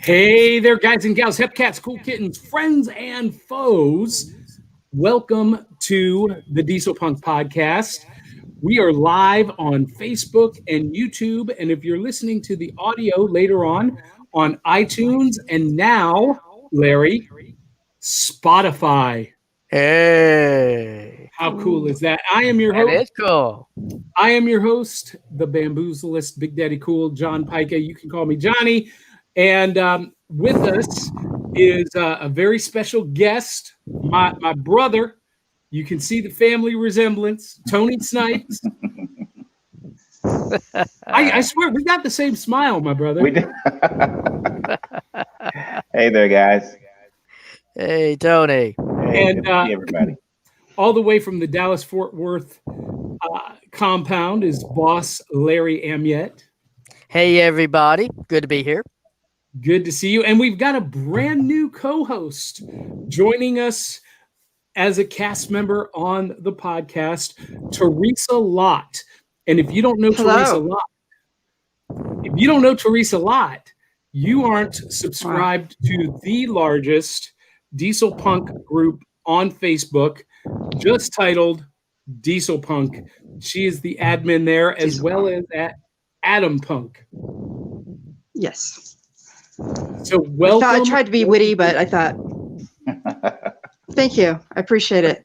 Hey there, guys and gals, hepcats, cool kittens, friends and foes. Welcome to the Dieselpunk podcast. We are live on Facebook and YouTube, and if you're listening to the audio later on iTunes, and now, Larry, Spotify. Hey. How cool is that? I am your host. That is cool. I am your host, the bamboozlist, Big Daddy Cool, John Pica. You can call me Johnny. And with us is a very special guest, my brother. You can see the family resemblance, Tony Snipes. I swear, we got the same smile, my brother. We do. Hey there, guys. Hey, Tony. Hey, And hey, everybody. all the way from the Dallas-Fort Worth compound is boss Larry Amiet. Hey, everybody. Good to be here. Good to see you. And we've got a brand new co-host joining us as a cast member on the podcast, Teresa Lott. And if you don't know Teresa Lott, you aren't subscribed to the largest Dieselpunk group on Facebook, just titled Dieselpunk. She is the admin there, as well as at Adam Punk. Yes. So welcome. I tried to be witty, but I thought, thank you. I appreciate it.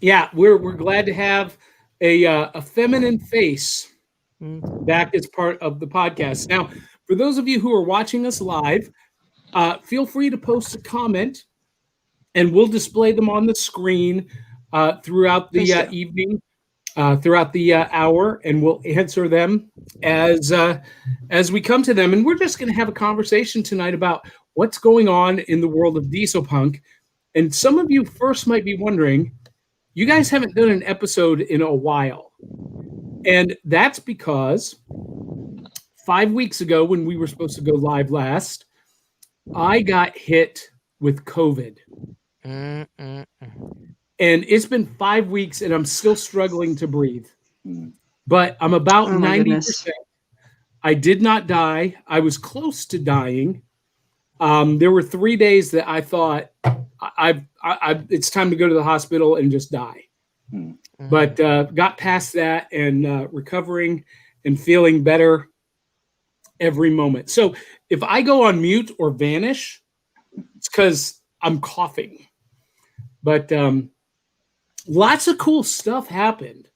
Yeah, we're glad to have a feminine face back as part of the podcast. Now, for those of you who are watching us live, feel free to post a comment, and we'll display them on the screen throughout the evening, throughout the hour, and we'll answer them as we come to them. And we're just going to have a conversation tonight about what's going on in the world of Dieselpunk. And some of you first might be wondering, you guys haven't done an episode in a while. And that's because 5 weeks ago, when we were supposed to go live last, I got hit with COVID. And it's been 5 weeks, and I'm still struggling to breathe. But I'm about 90%. I did not die. I was close to dying. There were 3 days that I thought it's time to go to the hospital and just die. But got past that and recovering and feeling better every moment. So if I go on mute or vanish, it's because I'm coughing. But lots of cool stuff happened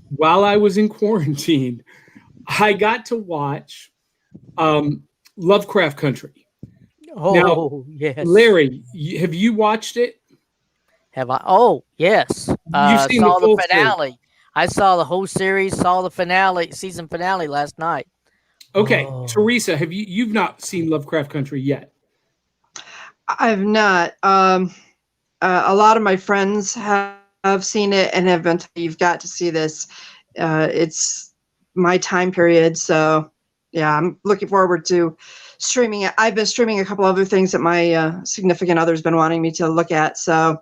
while I was in quarantine. I got to watch Lovecraft Country. Oh, now, yes. Larry, have you watched it? Have I? Oh, yes. You've seen saw the finale. Series. I saw the whole series, saw the finale, season finale last night. Okay, Teresa, you've not seen Lovecraft Country yet? I've not. A lot of my friends have seen it and have been. You've got to see this. It's my time period, so yeah, I'm looking forward to streaming it. I've been streaming a couple other things that my significant other's been wanting me to look at. So,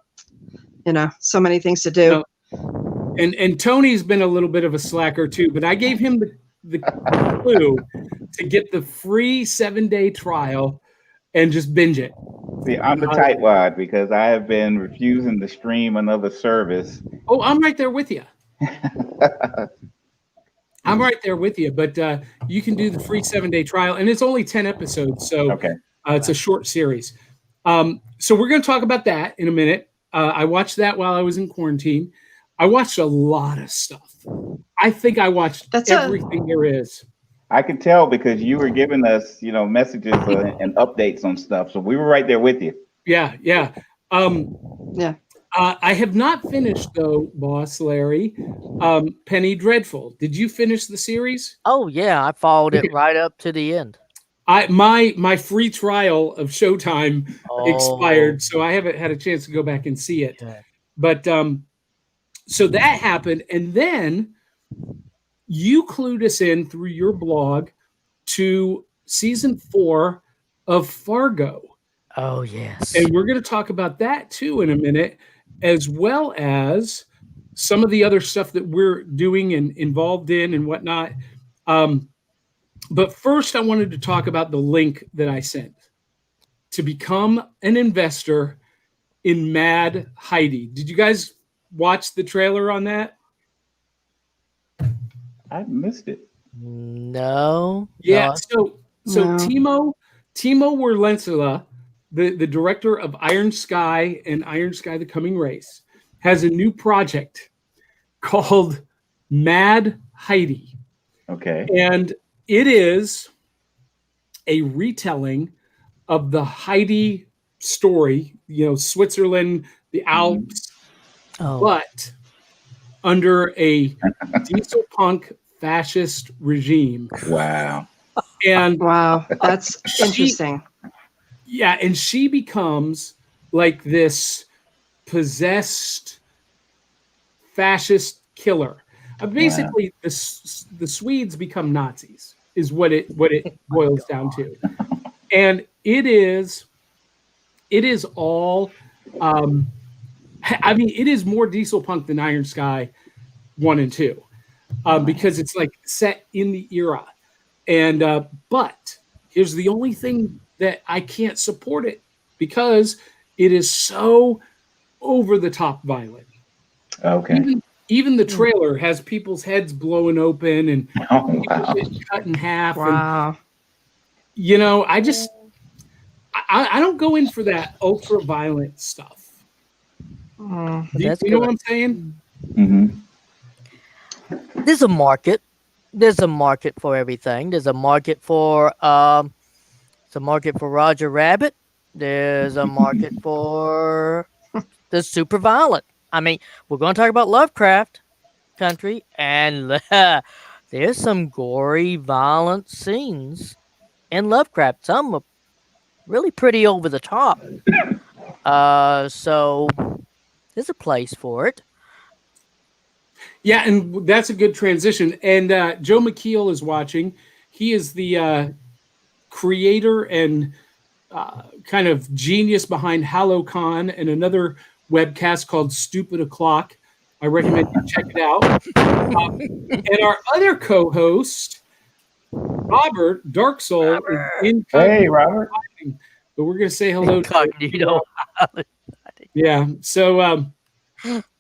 so many things to do. And Tony's been a little bit of a slacker too, but I gave him the clue to get the free 7-day trial and just binge it. See, I'm the tightwad because I have been refusing to stream another service. Oh, I'm right there with you. I'm right there with you, but you can do the free 7-day trial, and it's only 10 episodes, so okay. It's a short series. So we're going to talk about that in a minute. I watched that while I was in quarantine. I watched a lot of stuff. I think I watched everything there is. I could tell because you were giving us, messages and updates on stuff, so we were right there with you. Yeah. I have not finished, though, boss Larry, Penny Dreadful. Did you finish the series? Oh, yeah. I followed it right up to the end. My free trial of Showtime expired, so I haven't had a chance to go back and see it. Yeah. But so that happened, and then you clued us in through your blog to season 4 of Fargo. Oh, yes. And we're going to talk about that, too, in a minute, as well as some of the other stuff that we're doing and involved in and whatnot. But first, I wanted to talk about the link that I sent to become an investor in Mad Heidi. Did you guys watch the trailer on that? I missed it. No. Yeah. No. So No. Timo Wierlencela, the director of Iron Sky and Iron Sky: The Coming Race, has a new project called Mad Heidi. Okay. And it is a retelling of the Heidi story, Switzerland, the Alps, Oh. but under a Dieselpunk fascist regime. Wow. And Wow, that's interesting. yeah, and she becomes like this possessed fascist killer. Basically, the Swedes become Nazis, is what it boils down to, and it is all. I mean, it is more Dieselpunk than Iron Sky 1 and 2, because it's like set in the era, and but here's the only thing that I can't support it because it is so over the top violent. Okay. Even the trailer has people's heads blowing open and Wow. cut in half. Wow. And, I don't go in for that ultra violent stuff. Mm. Do you know what I'm saying? Mm-hmm. There's a market. There's a market for everything. There's a market for Roger Rabbit. There's a market for the super violent. I mean, we're going to talk about Lovecraft Country, and there's some gory, violent scenes in Lovecraft. Some are really pretty over the top. So there's a place for it. Yeah, and that's a good transition. And Joe McKeel is watching. He is the creator and kind of genius behind HalloCon and another webcast called Stupid O'Clock. I recommend you check it out. And our other co-host, Robert Dark Soul, is in. Hey, Robert. But we're going to say hello Incognito. Yeah. So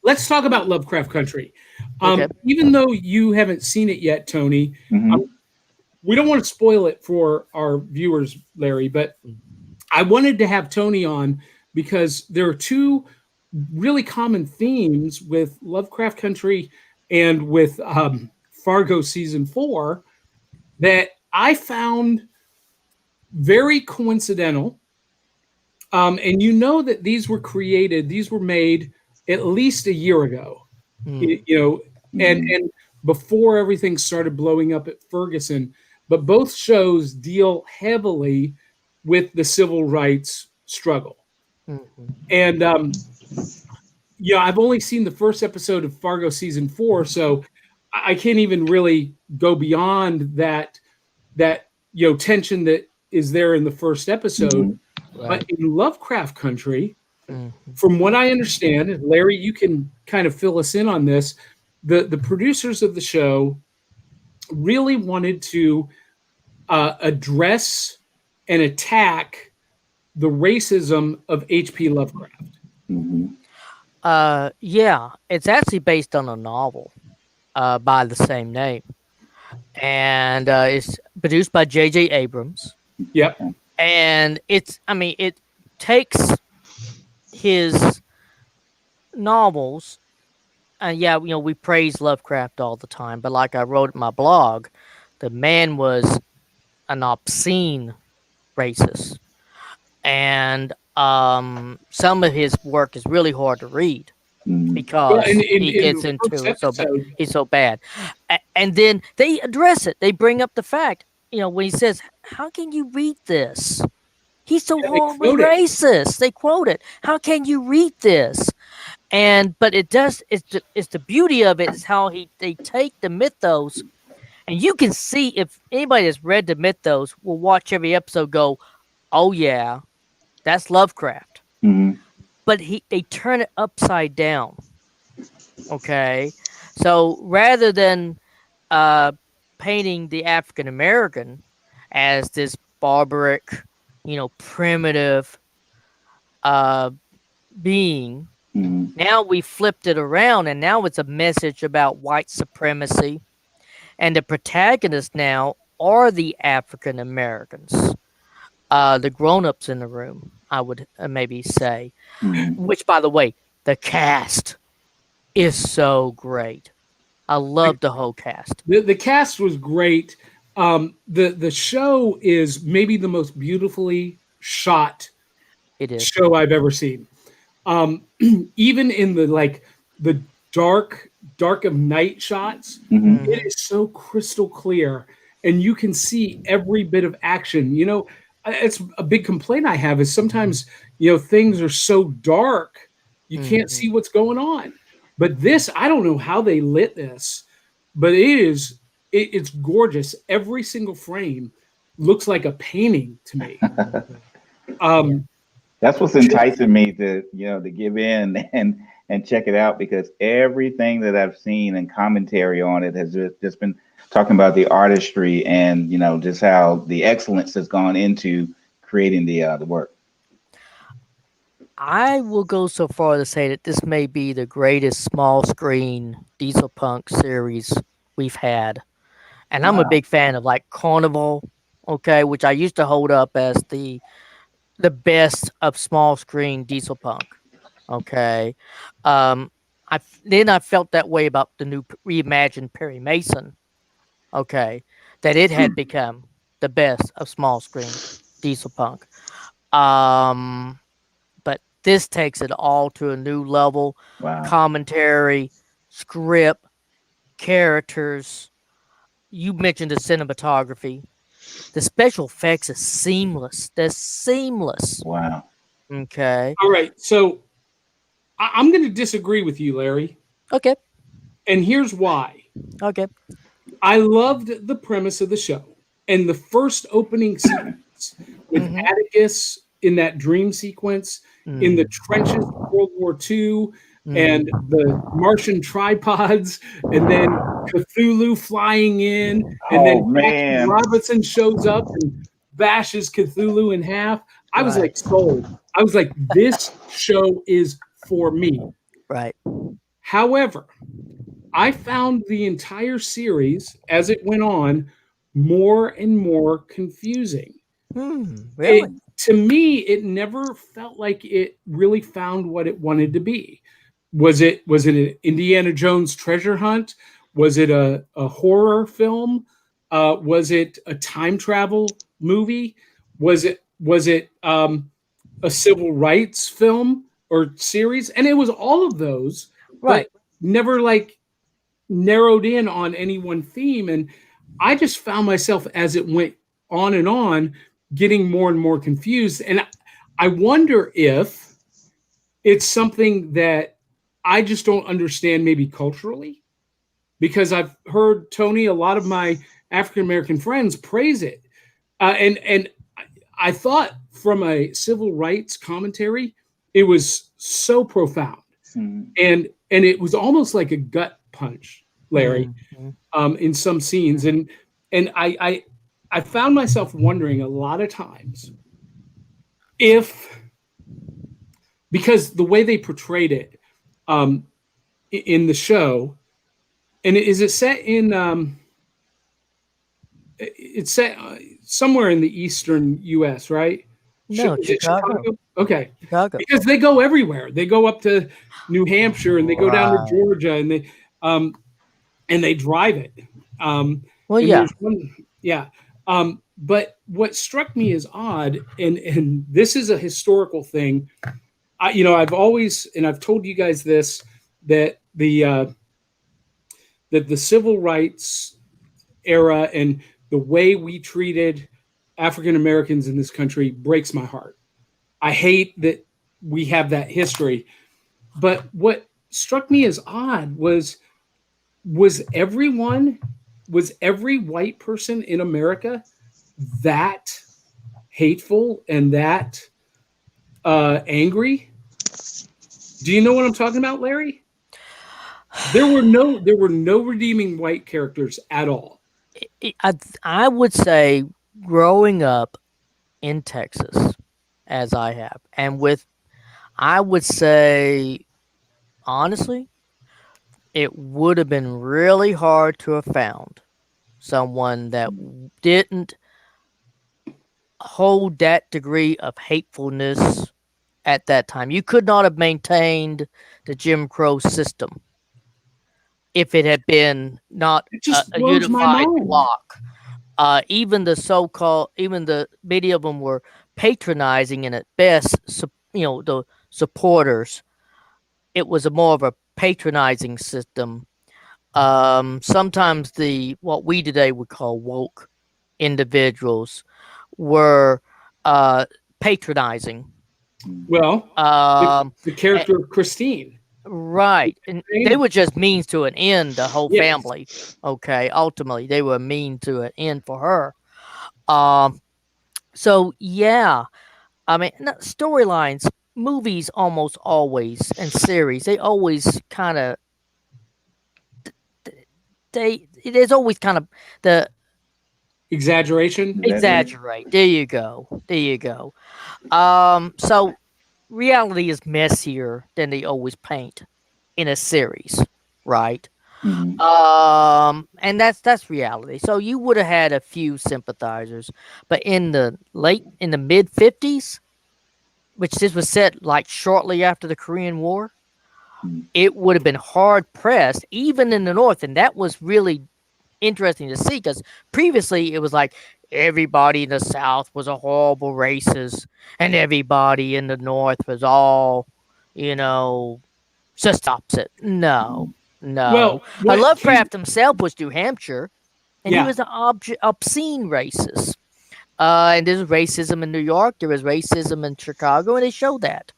let's talk about Lovecraft Country. Okay. Even though you haven't seen it yet, Tony, we don't want to spoil it for our viewers, Larry, but I wanted to have Tony on because there are two really common themes with Lovecraft Country and with Fargo season 4 that I found very coincidental. And you know that these were made at least a year ago, and before everything started blowing up at Ferguson. But both shows deal heavily with the civil rights struggle. And I've only seen the first episode of Fargo season 4, so I can't even really go beyond that tension that is there in the first episode. Right. But in Lovecraft Country, from what I understand, Larry, you can kind of fill us in on this. The producers of the show really wanted to address and attack the racism of H.P. Lovecraft. Yeah, it's actually based on a novel by the same name, and it's produced by J.J. Abrams. Yep. And it takes his novels, and we praise Lovecraft all the time, but like I wrote in my blog, the man was an obscene racist, and some of his work is really hard to read because he gets into it he's so bad. And then they address it. They bring up the fact, when he says, "How can you read this? He's so horribly racist." They quote it. "How can you read this?" But it does. It's the beauty of it is how they take the mythos, and you can see if anybody that's read the mythos will watch every episode. Go, "Oh yeah, that's Lovecraft." But they turn it upside down. Okay, so rather than painting the African American as this barbaric, primitive being. Mhm. Now we flipped it around, and now it's a message about white supremacy, and the protagonists now are the African Americans, the grown-ups in the room, I would maybe say. Mhm. Which, by the way, the cast is so great. I love the whole cast. The cast was great. The show is maybe the most beautifully shot It is. show I've ever seen. Even in the dark of night shots, Mhm. it is so crystal clear, and you can see every bit of action. It's a big complaint I have is sometimes things are so dark you can't see what's going on. But this, I don't know how they lit this, but it's gorgeous. Every single frame looks like a painting to me. That's what's enticing me to give in and check it out, because everything that I've seen and commentary on it has just been talking about the artistry and just how the excellence has gone into creating the work. I will go so far to say that this may be the greatest small screen Dieselpunk series we've had. And I'm a Wow. big fan of like Carnival, okay, which I used to hold up as the best of small screen Dieselpunk. Okay. I felt that way about the new reimagined Perry Mason. Okay. That it had become the best of small screen Dieselpunk. But this takes it all to a new level. Wow. Commentary, script, characters. You mentioned the cinematography. The special effects is seamless. They're seamless. Wow. Okay. All right, so I'm going to disagree with you, Larry, Okay. and here's why. Okay. I loved the premise of the show and the first opening sequence with Atticus in that dream sequence in the trenches of World War II and the Martian tripods, and then Cthulhu flying in, and then Jackie Robinson shows up and bashes Cthulhu in half. I was like sold. I was like, this show is for me. Right. However, I found the entire series as it went on more and more confusing. Really? To me, it never felt like it really found what it wanted to be. Was it an Indiana Jones treasure hunt? Was it a horror film? Was it a time travel movie? Was it a civil rights film or series? And it was all of those, Right. but never narrowed in on any one theme. And I just found myself, as it went on and on, getting more and more confused. And I wonder if it's something that I just don't understand, maybe culturally, because I've heard, Tony, a lot of my African-American friends praise it. And I thought from a civil rights commentary, it was so profound. And it was almost like a gut punch, Larry, in some scenes. And I found myself wondering a lot of times because the way they portrayed it in the show, and is it set in it's set somewhere in the eastern U.S., right? No, Is it Chicago. Okay. Chicago. Because they go everywhere. They go up to New Hampshire and they go down to Georgia and they drive it. Well, yeah. But what struck me as odd, and this is a historical thing. I've always, and I've told you guys this, that the civil rights era and the way we treated African Americans in this country breaks my heart. I hate that we have that history. But what struck me as odd was every white person in America that hateful and that angry? Do you know what I'm talking about, Larry? There were no redeeming white characters at all. I would say growing up in Texas, as I have, and I would say, honestly, it would have been really hard to have found someone that didn't hold that degree of hatefulness at that time. You could not have maintained the Jim Crow system if it had been not It just a blows my unified mind. block. Even the many of them were patronizing, and at best, the supporters. It was more of a patronizing system. Sometimes what we today would call woke individuals were patronizing. Well, Um, the character of Christine. right, and they were just means to an end. The whole Yes. family. Okay, ultimately they were mean to an end for her. So yeah, I mean, storylines, movies almost always, and series, they always kind of there's always kind of the Exaggeration. exaggerate. There you go. There you go. So reality is messier than they always paint in a series, right? Mhm. And that's reality. So you would have had a few sympathizers, but in the mid 50s, which this was set like shortly after the Korean War, it would have been hard pressed, even in the North, and that was really interesting to see because previously it was like everybody in the South was a horrible racist, and everybody in the North was all, just opposite. No, Well, Lovecraft himself was New Hampshire, and he Yeah. was an obscene racist. And there's racism in New York, there was racism in Chicago, and they show that.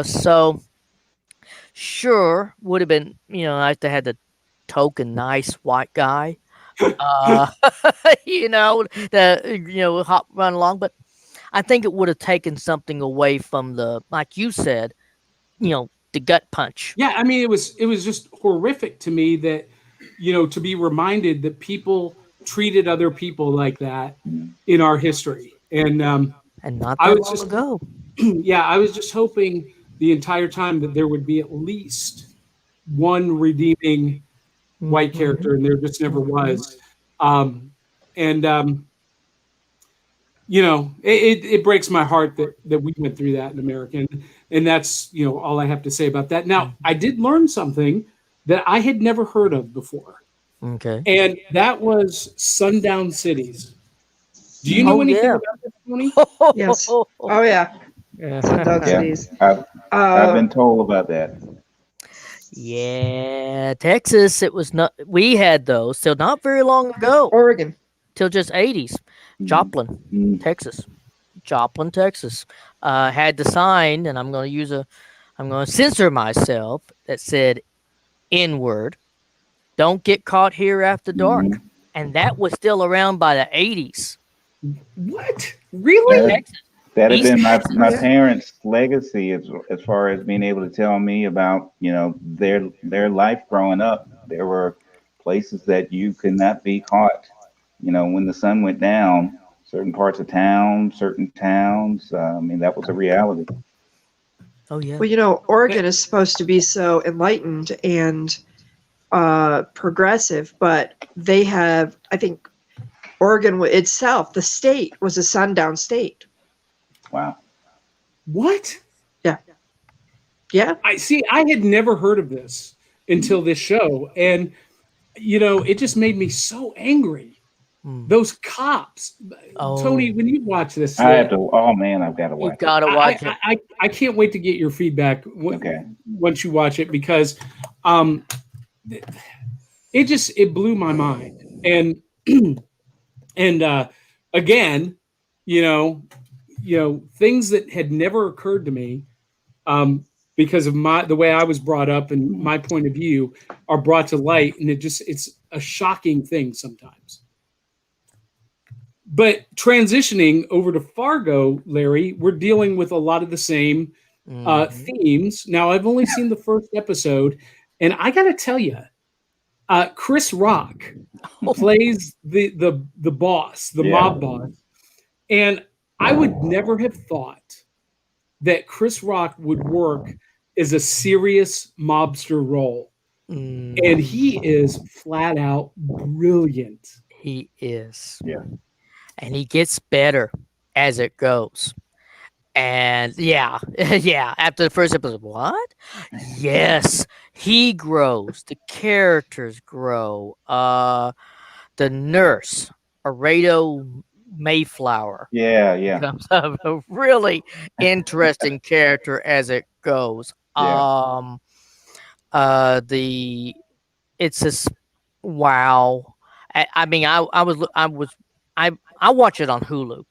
So sure, would have been, nice to have the token nice white guy, run along. But I think it would have taken something away from like you said, the gut punch. Yeah, I mean, it was just horrific to me that, to be reminded that people treated other people like that in our history. And And not I that was long just, ago. yeah, I was just hoping the entire time that there would be at least one redeeming white character, and there just never was. And it breaks my heart that we went through that in America, and that's all I have to say about that. Now, I did learn something that I had never heard of before, Okay. and that was sundown cities. Do you know anything about this, Tony? Yes. Oh yeah. Sundown Yeah, cities. I've been told about that. Yeah, Texas. It was not. We had those till not very long ago. Oregon. Till just 80s. Joplin, Texas. Joplin, Texas. Had the sign, and I'm going to censor myself, that said N-word. Don't get caught here after dark. And that was still around by the 80s. What? Really? Texas. That had been my Yeah. parents' legacy as far as being able to tell me about, their life growing up. There were places that you could not be caught. When the sun went down, certain parts of town, certain towns. I mean, that was a reality. Oh, yeah. Well, Oregon is supposed to be so enlightened and progressive, but they have, I think, Oregon itself, the state, was a sundown state. Wow. What? Yeah. Yeah. I had never heard of this until this show, and it just made me so angry. Those cops, Tony. When you watch this, I have to. Oh man, I've got to watch. You've got to watch it. I can't wait to get your feedback once you watch it, because it blew my mind. And and again, things that had never occurred to me, because of the way I was brought up and my point of view, are brought to light, and it's a shocking thing sometimes. But transitioning over to Fargo, Larry, we're dealing with a lot of the same themes. Now, I've only seen the first episode, and I got to tell you, Chris Rock plays the boss, the mob boss, and I would never have thought that Chris Rock would work as a serious mobster role, and he is flat out brilliant. He is. Yeah. And he gets better as it goes. And yeah, yeah. After the first episode, what? Yes, he grows. The characters grow. The nurse, Arado Mayflower, Yeah. becomes a really interesting character as it goes. Yeah. The it's just wow. I mean, I watch it on Hulu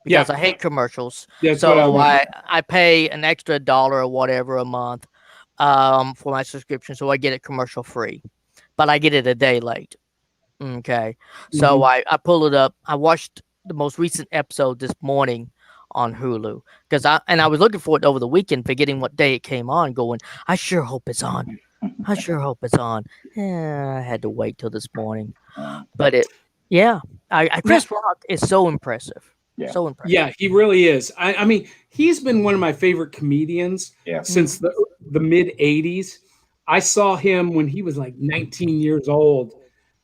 because I hate commercials. That's so what I pay an extra $1 or whatever a month for my subscription, so I get it commercial free, but I get it a day late. Okay, so I pull it up. I watched the most recent episode this morning on Hulu because I was looking for it over the weekend, forgetting what day it came on. Going, I sure hope it's on. I sure hope it's on. Yeah, I had to wait till this morning, but Chris Rock is so impressive. Yeah. So impressive. Yeah, he really is. I mean, he's been one of my favorite comedians since the mid '80s. I saw him when he was like 19 years old,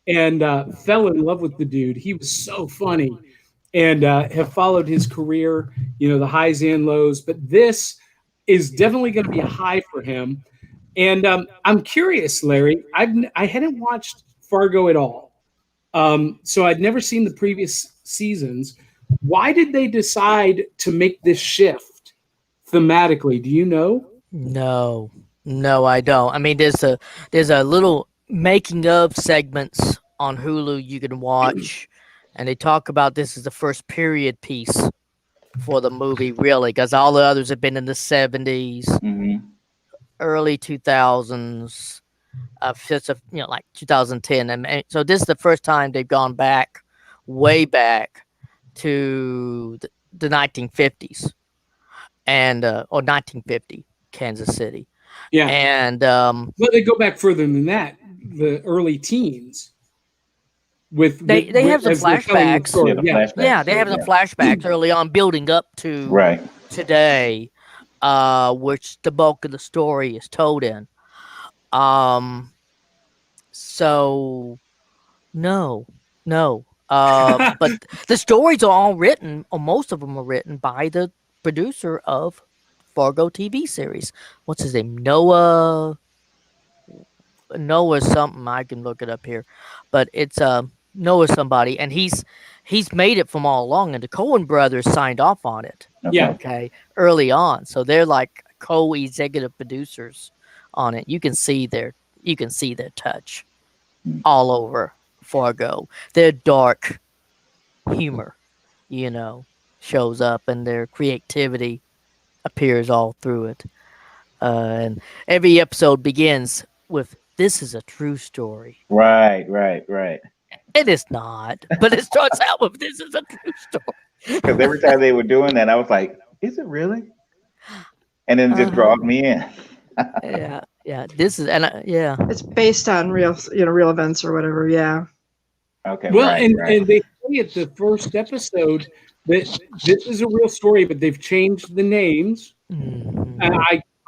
and fell in love with the dude. He was so funny, and have followed his career. You know, the highs and lows, but this is definitely going to be a high for him. And I'm curious, Larry. I hadn't watched Fargo at all, so I'd never seen the previous seasons. Why did they decide to make this shift thematically? Do you know? No, I don't. I mean, there's a little making of segments on Hulu you can watch, and they talk about this as the first period piece for the movie, really, because all the others have been in the 70s, early 2000s, like 2010, and so this is the first time they've gone back, way back to the 1950s, and or 1950 Kansas City. Yeah, and well, they go back further than that, the early teens. They have some flashbacks. They have some flashbacks early on, building up to today, which the bulk of the story is told in. So no. But the stories are all written, or most of them are written by the producer of Fargo TV series. What's his name? Noah something. I can look it up here, but it's Noah somebody, and he's made it from all along, and the Coen brothers signed off on it. Early on, so they're like co-executive producers on it. You can see their touch all over Fargo. Their dark humor, shows up, and their creativity appears all through it. And every episode begins with, "This is a true story." Right. It is not, but it starts out with, "This is a true story." Because every time they were doing that, I was like, "Is it really?" And then it just drawed me in. Yeah. This is, and it's based on real events or whatever. Yeah. Okay. Well, and they say at the first episode that this is a real story, but they've changed the names. And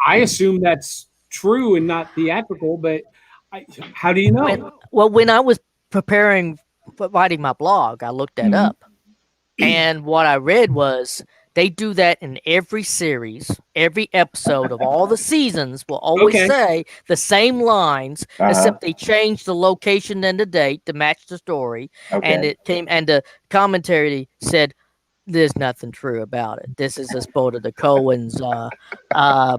I assume that's true and not theatrical, but how do you know? When I was preparing for writing my blog, I looked that up, and what I read was they do that in every series, every episode of all the seasons will always say the same lines, except they change the location and the date to match the story. And the commentary said, "There's nothing true about it. This is a sport of the Coens'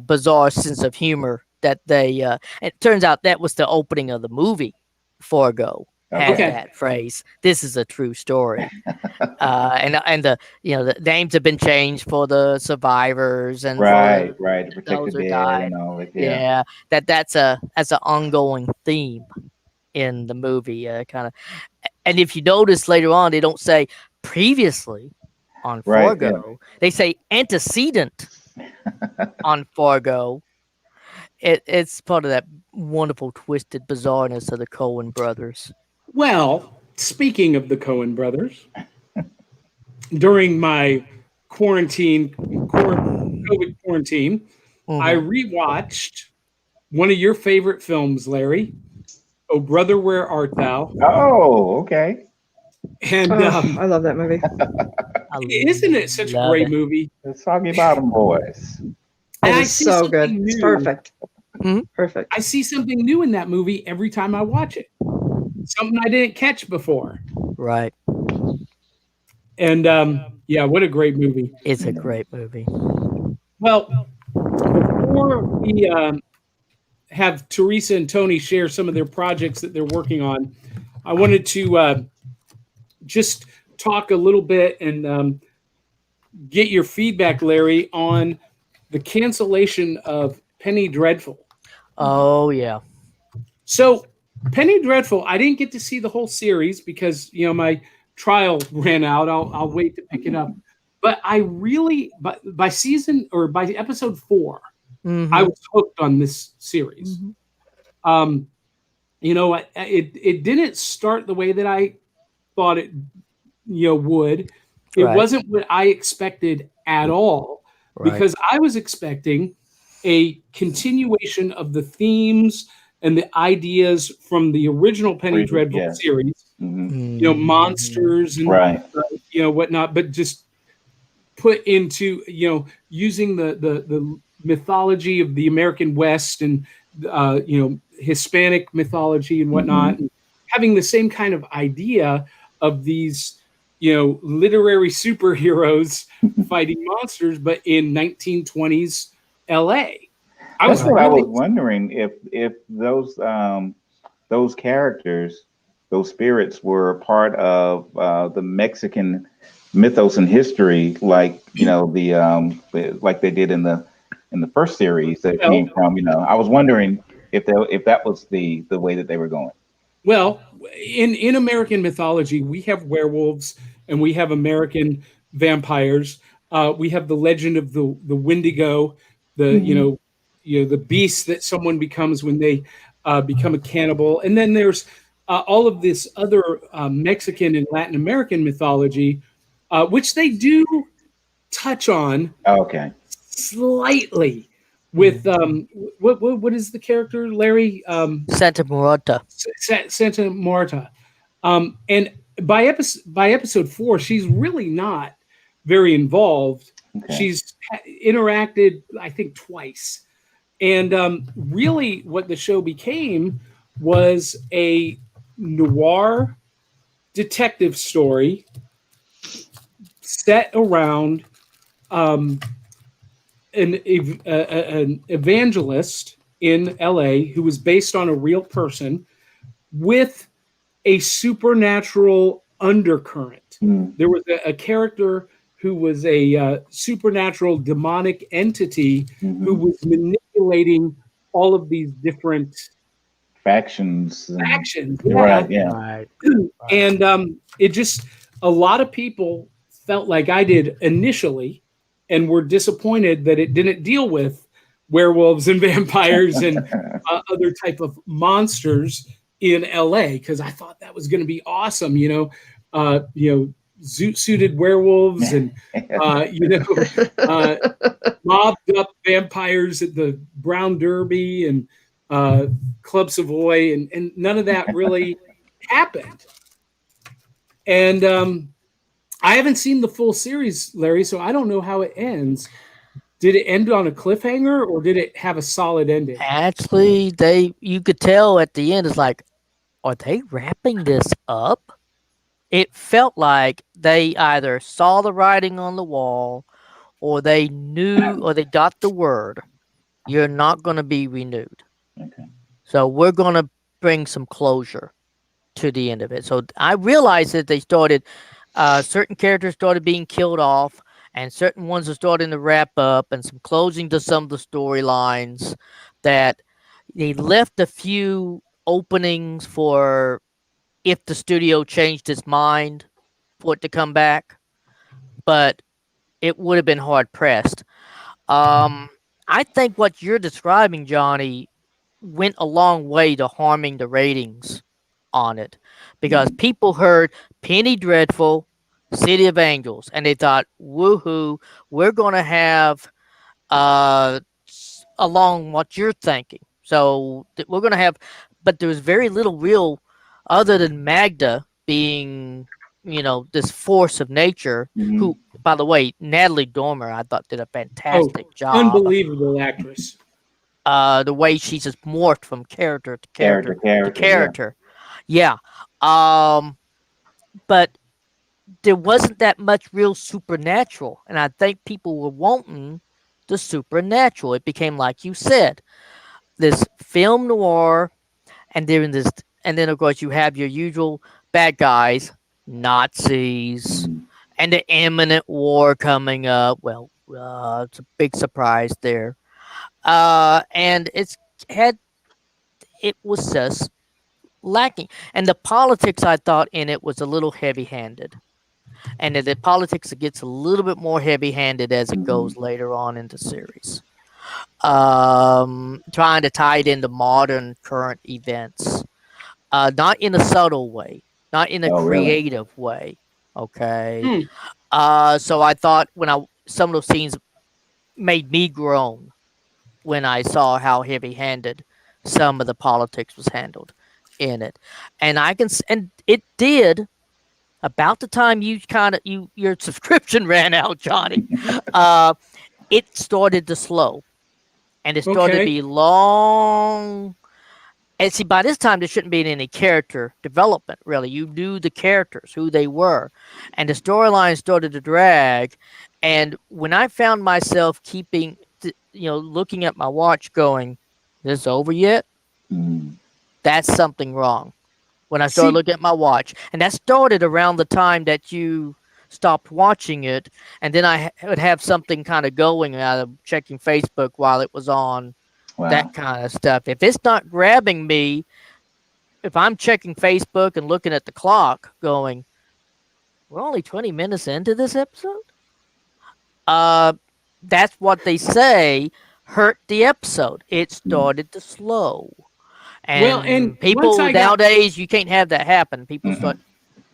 bizarre sense of humor that they." It turns out that was the opening of the movie Fargo. Had that phrase. "This is a true story," and the the names have been changed for the survivors and to protect those the who dead died. and all that. That's an ongoing theme in the movie, kind of. And if you notice later on, they don't say previously on Fargo. They say antecedent on Fargo. it's part of that wonderful twisted bizarreness of the Coen brothers. Well, speaking of the Coen brothers, during my COVID quarantine, I Mhm. rewatched one of your favorite films, Larry. Oh, brother, where art thou? Oh, okay. And Oh, I love that movie. I isn't it such a love great it. movie? The Soggy Bottom Boys. It And I is see so good. something It's new. perfect. Mhm. Perfect. I see something new in that movie every time I watch it. Something I didn't catch before. Right. And yeah, what a great movie. It's a great movie. Well, before we have Teresa and Tony share some of their projects that they're working on, I wanted to just talk a little bit and get your feedback, Larry, on the cancellation of Penny Dreadful. Oh yeah. So, Penny Dreadful, I didn't get to see the whole series because my trial ran out. I'll wait to pick it up. But I really, by season or by episode 4, I Mhm. was hooked on this series. Mhm. Um, it didn't start the way that I thought it would. It Right. wasn't what I expected at all Right. because I was expecting a continuation of the themes and the ideas from the original Penny Dreadful Yeah. series, Mhm. monsters and Right. whatnot, but just put into using the mythology of the American West and Hispanic mythology and whatnot, and having the same kind of idea of these literary superheroes fighting monsters, but in 1920s LA. I was That's what I really was wondering if those characters, those spirits, were part of the Mexican mythos and history, like like they did in the first series that well, came from. I was wondering if that was the way that they were going. Well, in American mythology, we have werewolves and we have American vampires. We have the legend of the Wendigo, the the beast that someone becomes when they become a cannibal, and then there's all of this other Mexican and Latin American mythology, which they do touch on Okay. slightly with what is the character, Larry? Santa Muerta. Santa Marta. And by episode 4, she's really not very involved. Okay. She's interacted, I think, twice. And really, what the show became was a noir detective story set around um, an evangelist in LA who was based on a real person with a supernatural undercurrent. There was a character who was a supernatural demonic entity who was manipulating all of these different Factions. actions. Right. Yeah. Right. And it just, a lot of people felt like I did initially and were disappointed that it didn't deal with werewolves and vampires and other type of monsters in LA, because I thought that was going to be awesome, suited werewolves and mobbed up vampires at the Brown Derby and Club Savoy, and none of that really happened. And I haven't seen the full series, Larry, so I don't know how it ends. Did it end on a cliffhanger or did it have a solid ending? Actually, you could tell at the end, it's like, are they wrapping this up? It felt like they either saw the writing on the wall or they knew or they got the word, you're not going to be renewed. Okay. So we're going to bring some closure to the end of it. So I realized that they started, certain characters started being killed off, and certain ones are starting to wrap up, and some closing to some of the storylines, that they left a few openings for if the studio changed its mind for it to come back, but it would have been hard pressed. I think what you're describing, Johnny, went a long way to harming the ratings on it, because people heard Penny Dreadful, City of Angels, and they thought, woohoo, we're going to have along what you're thinking. So we're going to have, but there was very little real other than Magda being, this force of nature, who, by the way, Natalie Dormer, I thought did a fantastic job. Unbelievable actress. The way she just morphed from character to character. Yeah. But there wasn't that much real supernatural, and I think people were wanting the supernatural. It became, like you said, this film noir, and then of course you have your usual bad guys, Nazis, and the imminent war coming up. Well, it's a big surprise there, and it was just lacking, and the politics I thought in it was a little heavy-handed. And the politics gets a little bit more heavy-handed as it goes later on in the series. Trying to tie it into modern current events. Not in a subtle way. Not in a creative way. Okay? So I thought some of those scenes made me groan when I saw how heavy-handed some of the politics was handled in it. And it did. About the time your subscription ran out, Johnny, it started to slow, and it started to be long. And see, by this time there shouldn't be any character development. Really, you knew the characters, who they were, and the storyline started to drag. And when I found myself looking at my watch, going, "Is this over yet?" That's something wrong. When I started looking at my watch, and that started around the time that you stopped watching it, and then I would have something kind of going out of checking Facebook while it was on, that kind of stuff. If it's not grabbing me, if I'm checking Facebook and looking at the clock going, we're only 20 minutes into this episode? That's what they say hurt the episode. It started to slow. And people nowadays, you can't have that happen. People start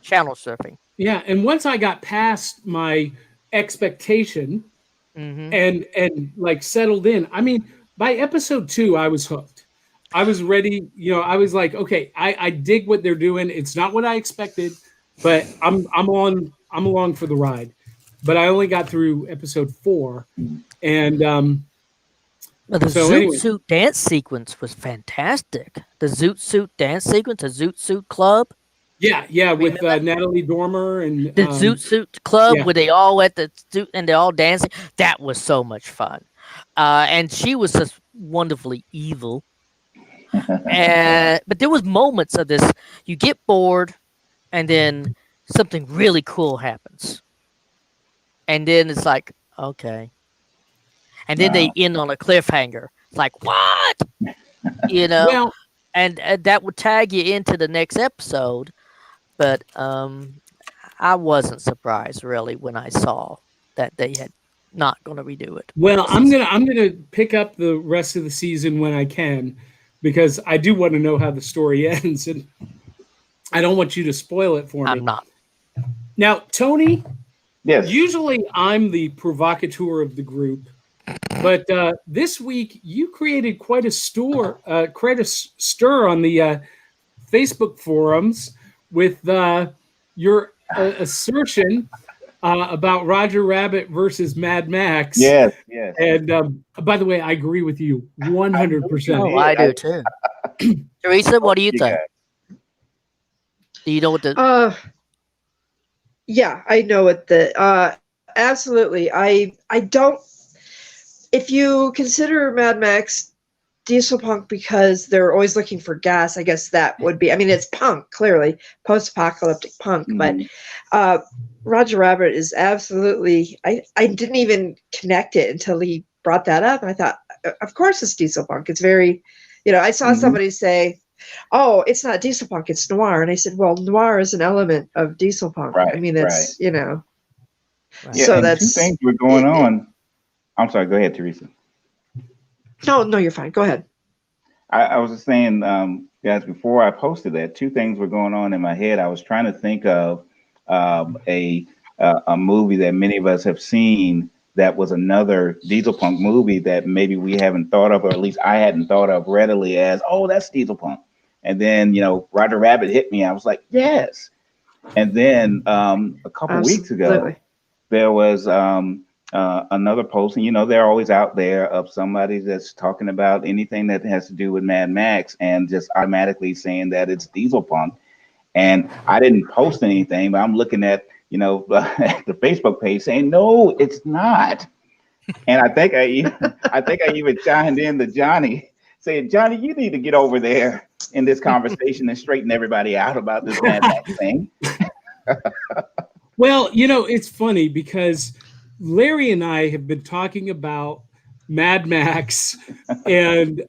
channel surfing. Yeah, and once I got past my expectation and like settled in, I mean, by episode 2, I was hooked. I was ready. I was like, okay, I dig what they're doing. It's not what I expected, but I'm along for the ride. But I only got through episode 4, and the Zoot Suit dance sequence was fantastic. The Zoot Suit dance sequence, the Zoot Suit Club. Yeah, with Natalie Dormer and the Zoot Suit Club, where they all at the suit and they're all dancing. That was so much fun, and she was just wonderfully evil. But there was moments of this. You get bored, and then something really cool happens, and then it's like, okay. And then they end on a cliffhanger. It's like, what? Well, and that would tag you into the next episode. But I wasn't surprised, really, when I saw that they had not going to redo it. Well, I'm gonna pick up the rest of the season when I can, because I do want to know how the story ends, and I don't want you to spoil it for me. I'm not. Now, Tony, yes. Usually I'm the provocateur of the group. But this week you created quite a stir on the Facebook forums with your assertion about Roger Rabbit versus Mad Max. Yes. And by the way, I agree with you 100%. Oh, I do too. Teresa, what do you think? Do you know what the? Yeah, I know what the. Absolutely, I don't. If you consider Mad Max Dieselpunk because they're always looking for gas, I guess that would be. I mean, it's punk, clearly post-apocalyptic punk, but Roger Rabbit is absolutely. I didn't even connect it until he brought that up. I thought, of course, it's Dieselpunk. It's very, I saw somebody say, "Oh, it's not Dieselpunk, it's noir," and I said, "Well, noir is an element of Dieselpunk. Right, I mean, it's Yeah, so that's 2 things were going on." I'm sorry. Go ahead, Teresa. No, you're fine. Go ahead. I was just saying, guys, before I posted that, two things were going on in my head. I was trying to think of a movie that many of us have seen that was another Dieselpunk movie that maybe we haven't thought of, or at least I hadn't thought of readily as, oh, that's Dieselpunk. And then, Roger Rabbit hit me. I was like, yes. And then a couple weeks ago, there was another post, and they're always out there of somebody that's talking about anything that has to do with Mad Max and just automatically saying that it's Dieselpunk. And I didn't post anything, but I'm looking at the Facebook page saying, no, it's not. And I think I even chimed in to Johnny saying, Johnny, you need to get over there in this conversation and straighten everybody out about this Mad Max thing. Well, it's funny because Larry and I have been talking about Mad Max and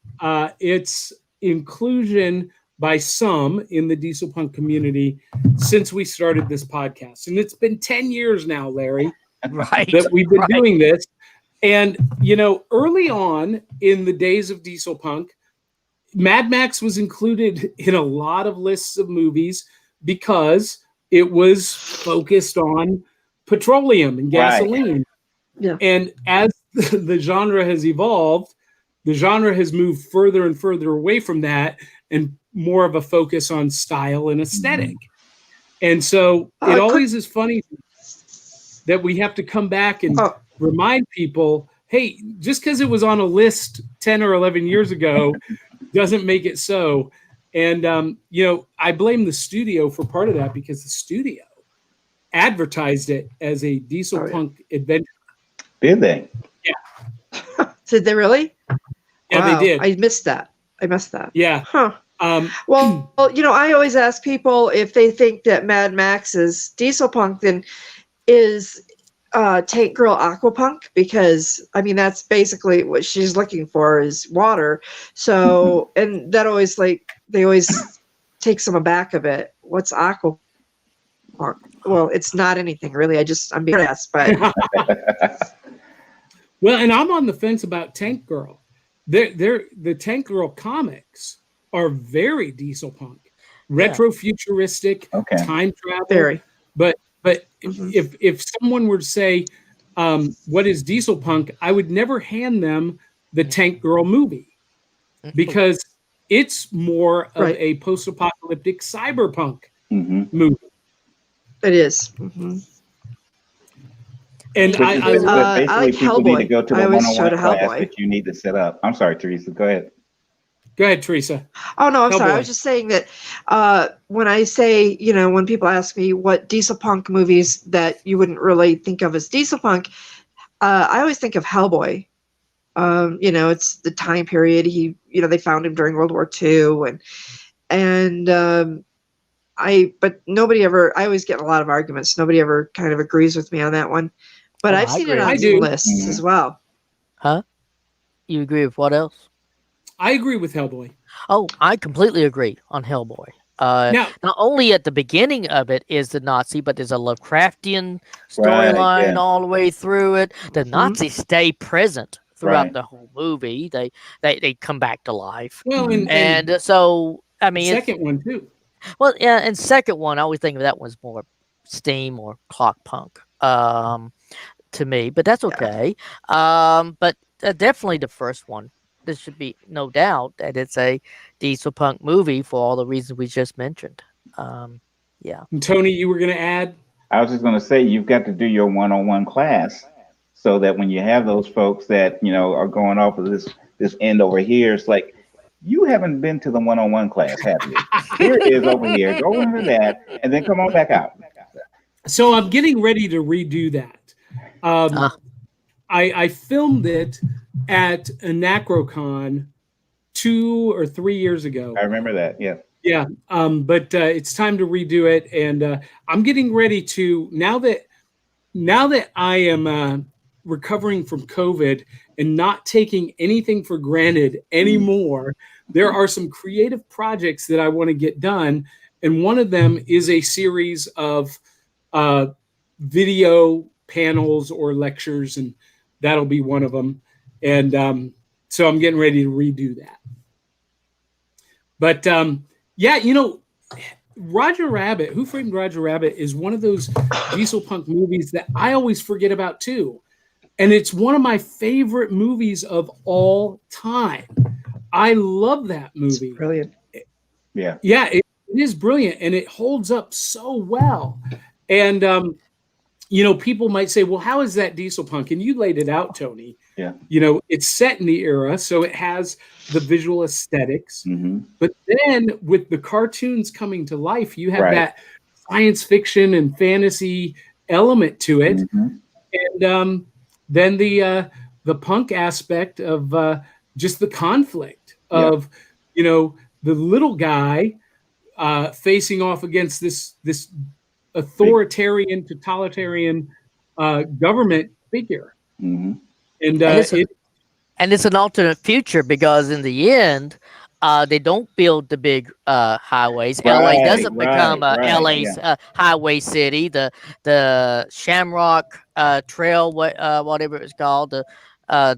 its inclusion by some in the Dieselpunk community since we started this podcast. And it's been 10 years now, Larry, that we've been doing this. And, early on in the days of Dieselpunk, Mad Max was included in a lot of lists of movies because it was focused on petroleum and gasoline. Right. Yeah. And as the genre has evolved, the genre has moved further and further away from that and more of a focus on style and aesthetic. And so it always is funny that we have to come back and remind people, hey, just because it was on a list 10 or 11 years ago doesn't make it so. And, I blame the studio for part of that because the studio advertised it as a Dieselpunk adventure. Did they? Yeah. Did they really? Yeah, they did. I missed that. Yeah. Huh. Well, I always ask people if they think that Mad Max is Dieselpunk, then is Tank Girl Aquapunk, because that's basically what she's looking for is water. So, and that always they always takes them aback a bit. What's Aquapunk? Well, it's not anything really. I'm being asked, but well, and I'm on the fence about Tank Girl. The Tank Girl comics are very Dieselpunk, retro futuristic, time travel. Very. But if someone were to say, what is Dieselpunk, I would never hand them the Tank Girl movie because it's more of a post-apocalyptic cyberpunk movie. It is. And I like people need to go to the one-on-one class Hellboy that you need to set up. I'm sorry, Teresa. Go ahead. Go ahead, Teresa. Oh, no, I'm sorry. I was just saying that when I say, when people ask me what Dieselpunk movies that you wouldn't really think of as Dieselpunk, I always think of Hellboy. It's the time period. They found him during World War II. But nobody ever, I always get in a lot of arguments. Nobody ever kind of agrees with me on that one. But I've seen it on some lists as well. Huh? You agree with what else? I agree with Hellboy. Oh, I completely agree on Hellboy. Now, not only at the beginning of it is the Nazi, but there's a Lovecraftian storyline all the way through it. The Nazis stay present throughout the whole movie. They come back to life. Well, and so second one too. Well, yeah, and second one, I always think of that one's more steam or clock punk to me, but that's okay. But definitely the first one. There should be no doubt that it's a Dieselpunk movie for all the reasons we just mentioned. Yeah. And Tony, you were going to add? I was just going to say, you've got to do your one-on-one class so that when you have those folks that, are going off of this end over here, it's like, you haven't been to the one-on-one class, have you? Here it is over here. Go over that, and then come on back out. So I'm getting ready to redo that. I filmed it at Anacrocon 2 or 3 years ago. I remember that, yeah. Yeah, but it's time to redo it, and I'm getting ready to, now that I am recovering from COVID and not taking anything for granted anymore, there are some creative projects that I want to get done, and one of them is a series of video panels or lectures, and that'll be one of them. And So I'm getting ready to redo that. But yeah, you know, Roger Rabbit, Who Framed Roger Rabbit, is one of those Dieselpunk movies that I always forget about too. And it's one of my favorite movies of all time. I love that movie. It's brilliant. Yeah. Yeah, it is brilliant, and it holds up so well. And you know, people might say, well, how is that Dieselpunk? And you laid it out, Tony. Yeah. You know, it's set in the era, so it has the visual aesthetics. Mm-hmm. But then with the cartoons coming to life, you have Right. that science fiction and fantasy element to it. Mm-hmm. And then the punk aspect of just the conflict of, you know, the little guy facing off against this authoritarian, totalitarian government figure. Mm-hmm. And it's an alternate future because in the end, they don't build the big highways. LA doesn't become a LA's highway city. The Shamrock Trail, whatever it's called, the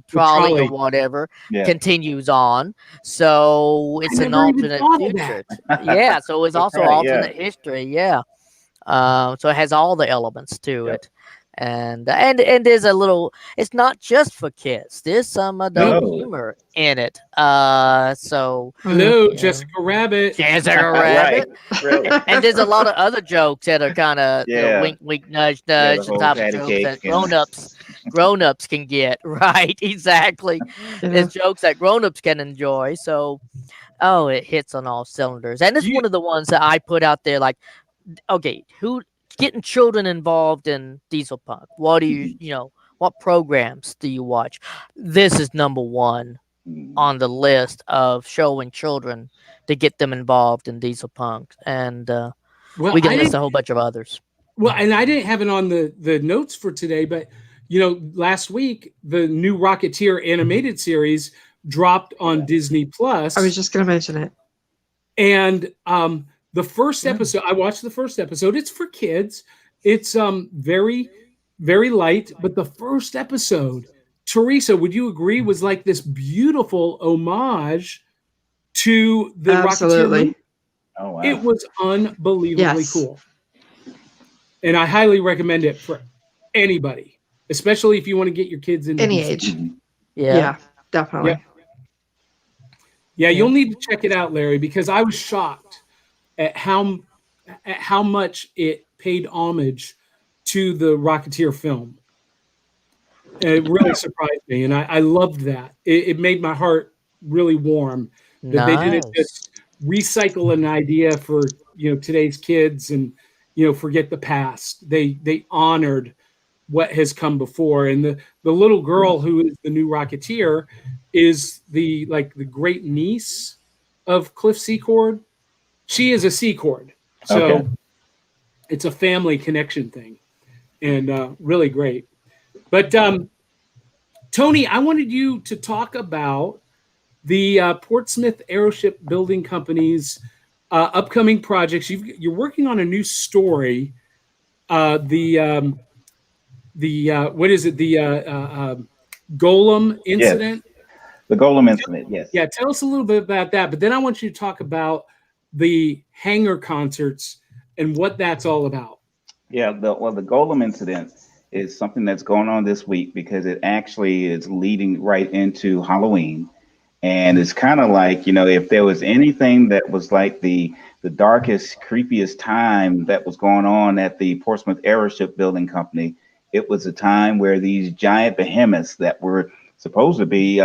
trolley or whatever, continues on. So it's an alternate future. Yeah, so it's also alternate history. Yeah. So it has all the elements to it. And there's a little, it's not just for kids. There's some adult humor in it. So hello, Jessica Rabbit. Right. And there's a lot of other jokes that are kind of wink, wink, nudge, nudge, the type of jokes that grown-ups can get. Right, exactly. There's jokes that grown-ups can enjoy. So, it hits on all cylinders, and it's one of the ones that I put out there. Like, okay, getting children involved in Dieselpunk? What do you what programs do you watch? This is number one on the list of showing children to get them involved in Dieselpunk, and we can list a whole bunch of others. Well, and I didn't have it on the notes for today, but you know, last week the new Rocketeer animated series dropped on Disney Plus. I was just going to mention it. And the first episode, I watched the first episode. It's for kids. It's very, very light. But the first episode, Teresa, would you agree, was like this beautiful homage to the Rocketeer movie? Oh, wow. It was unbelievably cool. And I highly recommend it for anybody, especially if you want to get your kids into any DC. age. Yeah, definitely. Yeah, you'll need to check it out, Larry, because I was shocked at how much it paid homage to the Rocketeer film. And it really surprised me, and I loved that. It made my heart really warm that they didn't just recycle an idea for today's kids and forget the past. They honored what has come before, and the little girl who is the new Rocketeer is the great niece of Cliff Secord. She is a Secord, so it's a family connection thing, and really great. But Tony, I wanted you to talk about the Portsouth Aeroship Building Company's upcoming projects. You're working on a new story. What is it? The Golem incident. Yes. The Golem incident. Yes. Yeah. Tell us a little bit about that. But then I want you to talk about the hangar concerts and what that's all about. Yeah. The Golem incident is something that's going on this week because it actually is leading right into Halloween. And it's kind of like, if there was anything that was like the darkest, creepiest time that was going on at the Portsouth Aeroship Building Company, it was a time where these giant behemoths that were supposed to be,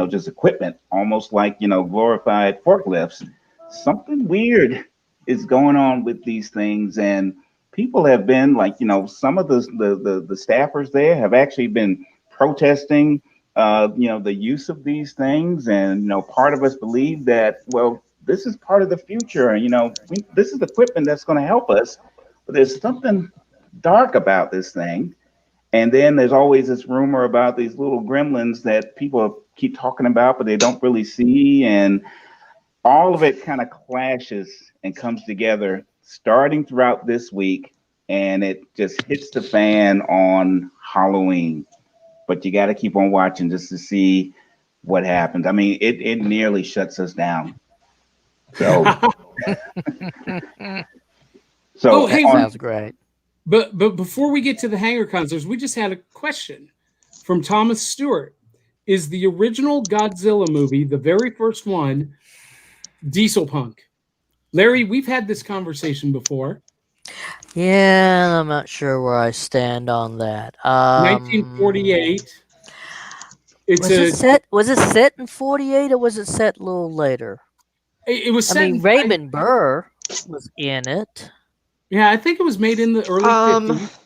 just equipment, almost like, glorified forklifts. Something weird is going on with these things. And people have been like, some of the staffers there have actually been protesting the use of these things. And, part of us believe that, well, this is part of the future. And, this is equipment that's going to help us. But there's something dark about this thing. And then there's always this rumor about these little gremlins that people keep talking about, but they don't really see. And all of it kind of clashes and comes together starting throughout this week. And it just hits the fan on Halloween. But you got to keep on watching just to see what happens. I mean, it nearly shuts us down. So, Oh, hey, Sounds great. But before we get to the hanger concerts, we just had a question from Thomas Stewart. Is the original Godzilla movie, the very first one, Dieselpunk? Larry, we've had this conversation before. Yeah, I'm not sure where I stand on that. 1948. Was it set in 48 or was it set a little later? It was I set mean, in, Raymond Burr was in it. yeah, I think it was made in the early 50s.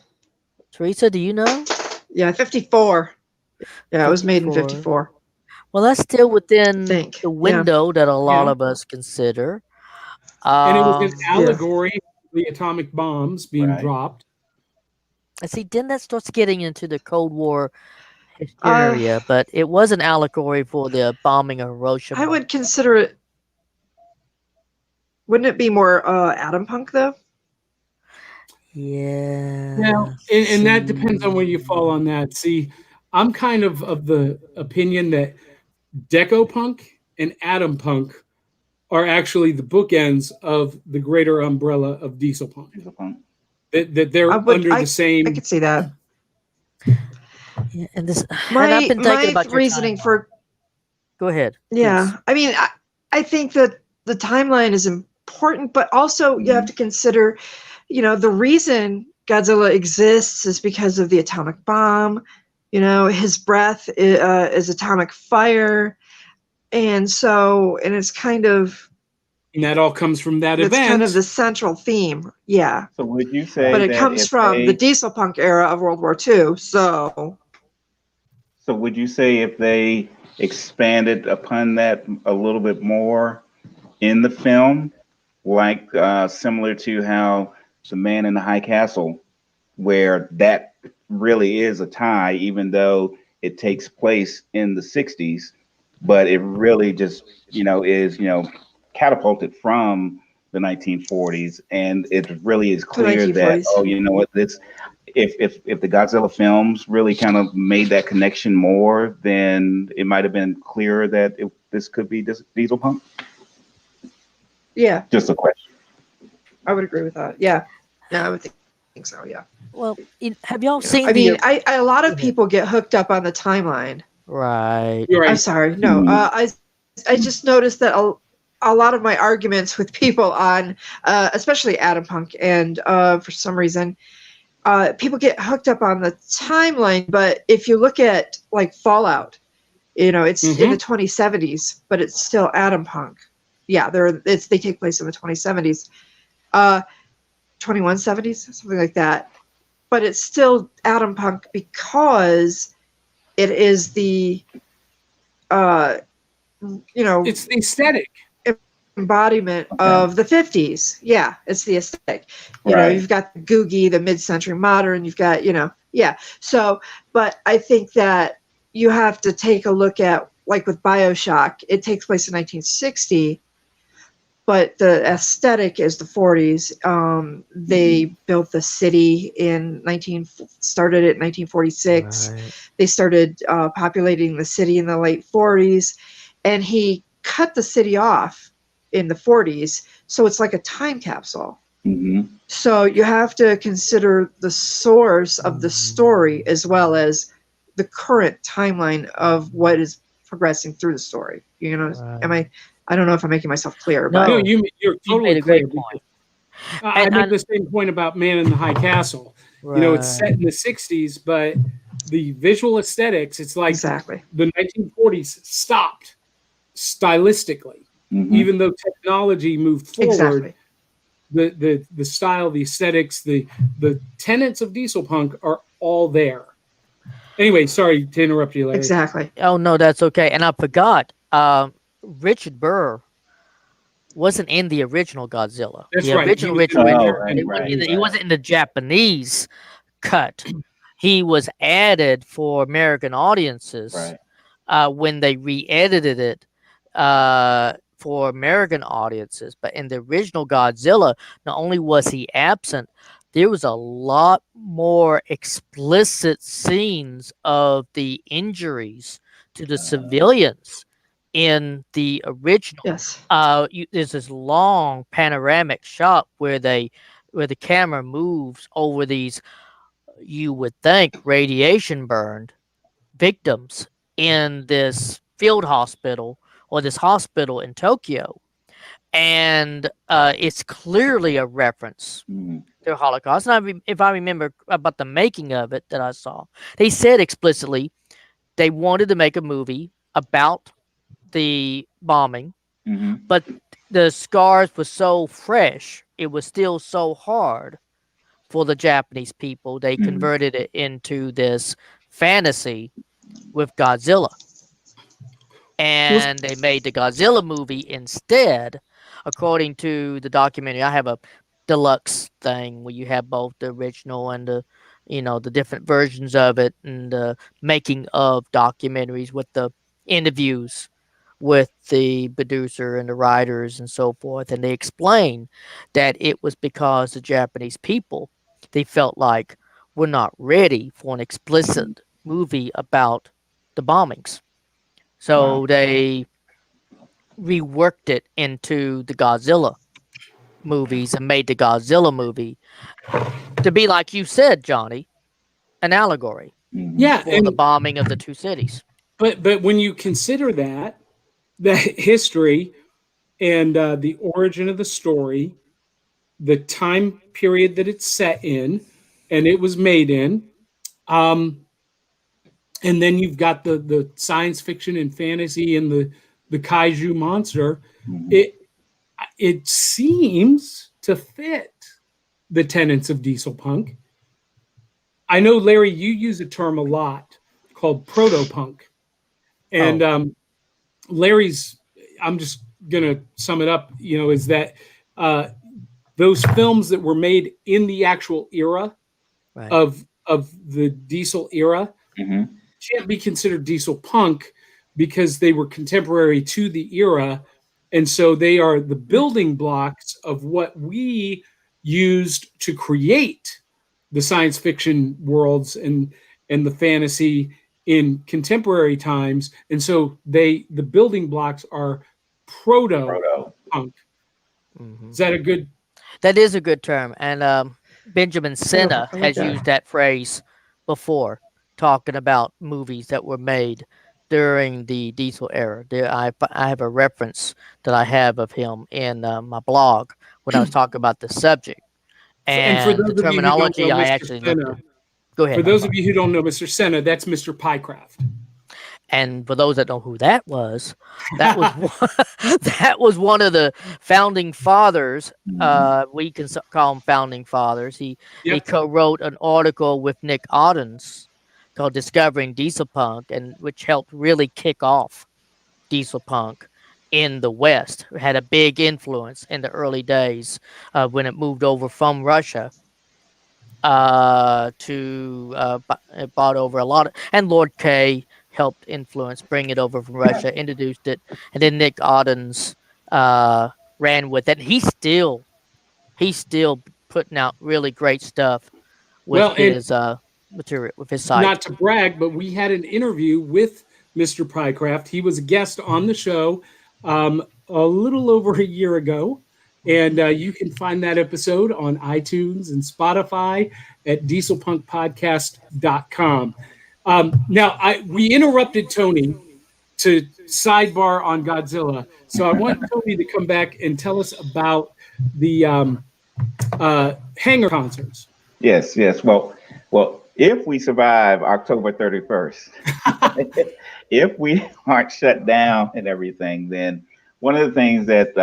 Teresa, do you know? Yeah, 54. Yeah, it was made in 54. Well, that's still within think, the window that a lot Yeah. of us consider. And it was an yeah. allegory of the atomic bombs being Right. dropped. And see, then that starts getting into the Cold War hysteria, but it was an allegory for the bombing of Hiroshima. I would consider it. Wouldn't it be more Atom Punk though? Yeah. Well, and that depends on where you fall on that. See, I'm kind of the opinion that Decopunk and Atom Punk are actually the bookends of the greater umbrella of Dieselpunk. That they're under the same. I could see that. Yeah, and this. My and I've been thinking about your reasoning timeline. for. Go ahead. Yeah, please. I mean, I think that the timeline is important, but also you have to consider, the reason Godzilla exists is because of the atomic bomb. His breath is atomic fire, and it's kind of. And that all comes from that It's event. kind of the central theme, yeah. So would you say? But it that comes if from the Dieselpunk era of World War II. So would you say if they expanded upon that a little bit more in the film, like similar to how The Man in the High Castle, where that really is a tie, even though it takes place in the 60s, but it really just, is, catapulted from the 1940s, and it really is clear that, oh, you know what, this, if the Godzilla films really kind of made that connection more, then it might have been clearer that this could be Dieselpunk. yeah, Just a question. I would agree with that. Yeah, I would think so. Yeah. Well, have y'all seen? I mean, a lot of people get hooked up on the timeline. Right. You're right. I'm sorry. No, I just noticed that a lot of my arguments with people on, especially Atom Punk, and for some reason, people get hooked up on the timeline. But if you look at like Fallout, it's in the 2070s, but it's still Atom Punk. Yeah, they take place in the 2070s, 2170s, something like that. But it's still Atom Punk because it is the, It's the aesthetic. embodiment of the 50s. Yeah, it's the aesthetic. You've got the Googie, the mid-century modern, you've got, yeah. So, but I think that you have to take a look at, like with BioShock, it takes place in 1960, but the aesthetic is the 40s. They built the city started it in 1946. Right. They started populating the city in the late 40s, and he cut the city off in the 40s, so it's like a time capsule. So you have to consider the source of the story as well as the current timeline of what is progressing through the story. Right. I don't know if I'm making myself clear, No. but No, you're totally made a great clear. point. I made the same point about Man in the High Castle. Right. It's set in the 60s, but the visual aesthetics, it's like exactly. the 1940s stopped stylistically. Even though technology moved forward, Exactly. the style, the aesthetics, the tenets of Dieselpunk are all there. Anyway, sorry to interrupt you, Larry. Exactly. Oh no, that's okay. And I forgot. Richard Burr wasn't in the original Godzilla. That's the right. original He was- Richard Oh, Richard. He wasn't in the Japanese cut. He was added for American audiences when they re-edited it for American audiences. But in the original Godzilla, not only was he absent, there was a lot more explicit scenes of the injuries to the civilians in the original. Yes. There's this long panoramic shot where the camera moves over these, you would think, radiation burned victims in this field hospital or this hospital in Tokyo, and it's clearly a reference Mhm. to the Holocaust. And if I remember about the making of it that I saw, they said explicitly they wanted to make a movie about the bombing, Mhm. but the scars were so fresh, it was still so hard for the Japanese people. They Mhm. converted it into this fantasy with Godzilla. And they made the Godzilla movie instead, according to the documentary. I have a deluxe thing where you have both the original and the different versions of it, and the making of documentaries with the interviews with the producer and the writers and so forth. And they explain that it was because the Japanese people, they felt like, we're not ready for an explicit movie about the bombings. Wow. So they reworked it into the Godzilla movies and made the Godzilla movie to be, like you said, Johnny, an allegory Mhm. Yeah, for the bombing of the two cities. but when you consider that the history and the origin of the story, the time period that it's set in, and it was made in, um, and then you've got the science fiction and fantasy and the kaiju monster. Mhm. It it seems to fit the tenets of Dieselpunk. I know, Larry, you use a term a lot called protopunk, and Oh, Larry's. I'm just gonna sum it up. Is that uh, those films that were made in the actual era right. of the diesel era Mhm. can't be considered diesel punk because they were contemporary to the era, and so they are the building blocks of what we used to create the science fiction worlds and the fantasy in contemporary times. And so the building blocks are proto Proto. punk. Hmm. Is that a good? That is a good term. And Benjamin Senna I like has that. used that phrase before, talking about movies that were made during the diesel era. I have a reference that I have of him in my blog when I was talking about the subject. And for And the those of you who don't know terminology, I Mr. actually looked Senna, at. Go for ahead. I'm those sorry. of you who don't know Mr. Senna, that's Mr. Pycraft. And for those that know who that was, that was that was one of the founding fathers. Mhm. We can call them founding fathers. He Yep. co-wrote an article with Nick Oddens called "Discovering Dieselpunk," and which helped really kick off Dieselpunk in the West. It had a big influence in the early days when it moved over from Russia it bought over a lot of, and Lord K helped influence bring it over from Russia, introduced it, and then Nick Oddens uh, ran with it. He's still putting out really great stuff with Well, and his material, with his site. not to brag, but we had an interview with Mr. Pycraft. He was a guest on the show a little over a year ago. And you can find that episode on iTunes and Spotify at dieselpunkpodcast.com. Now, we interrupted Tony to sidebar on Godzilla. So I want Tony to come back and tell us about the hangar concerts. Yes, yes. Well, if we survive October 31st, if we aren't shut down and everything, then one of the things that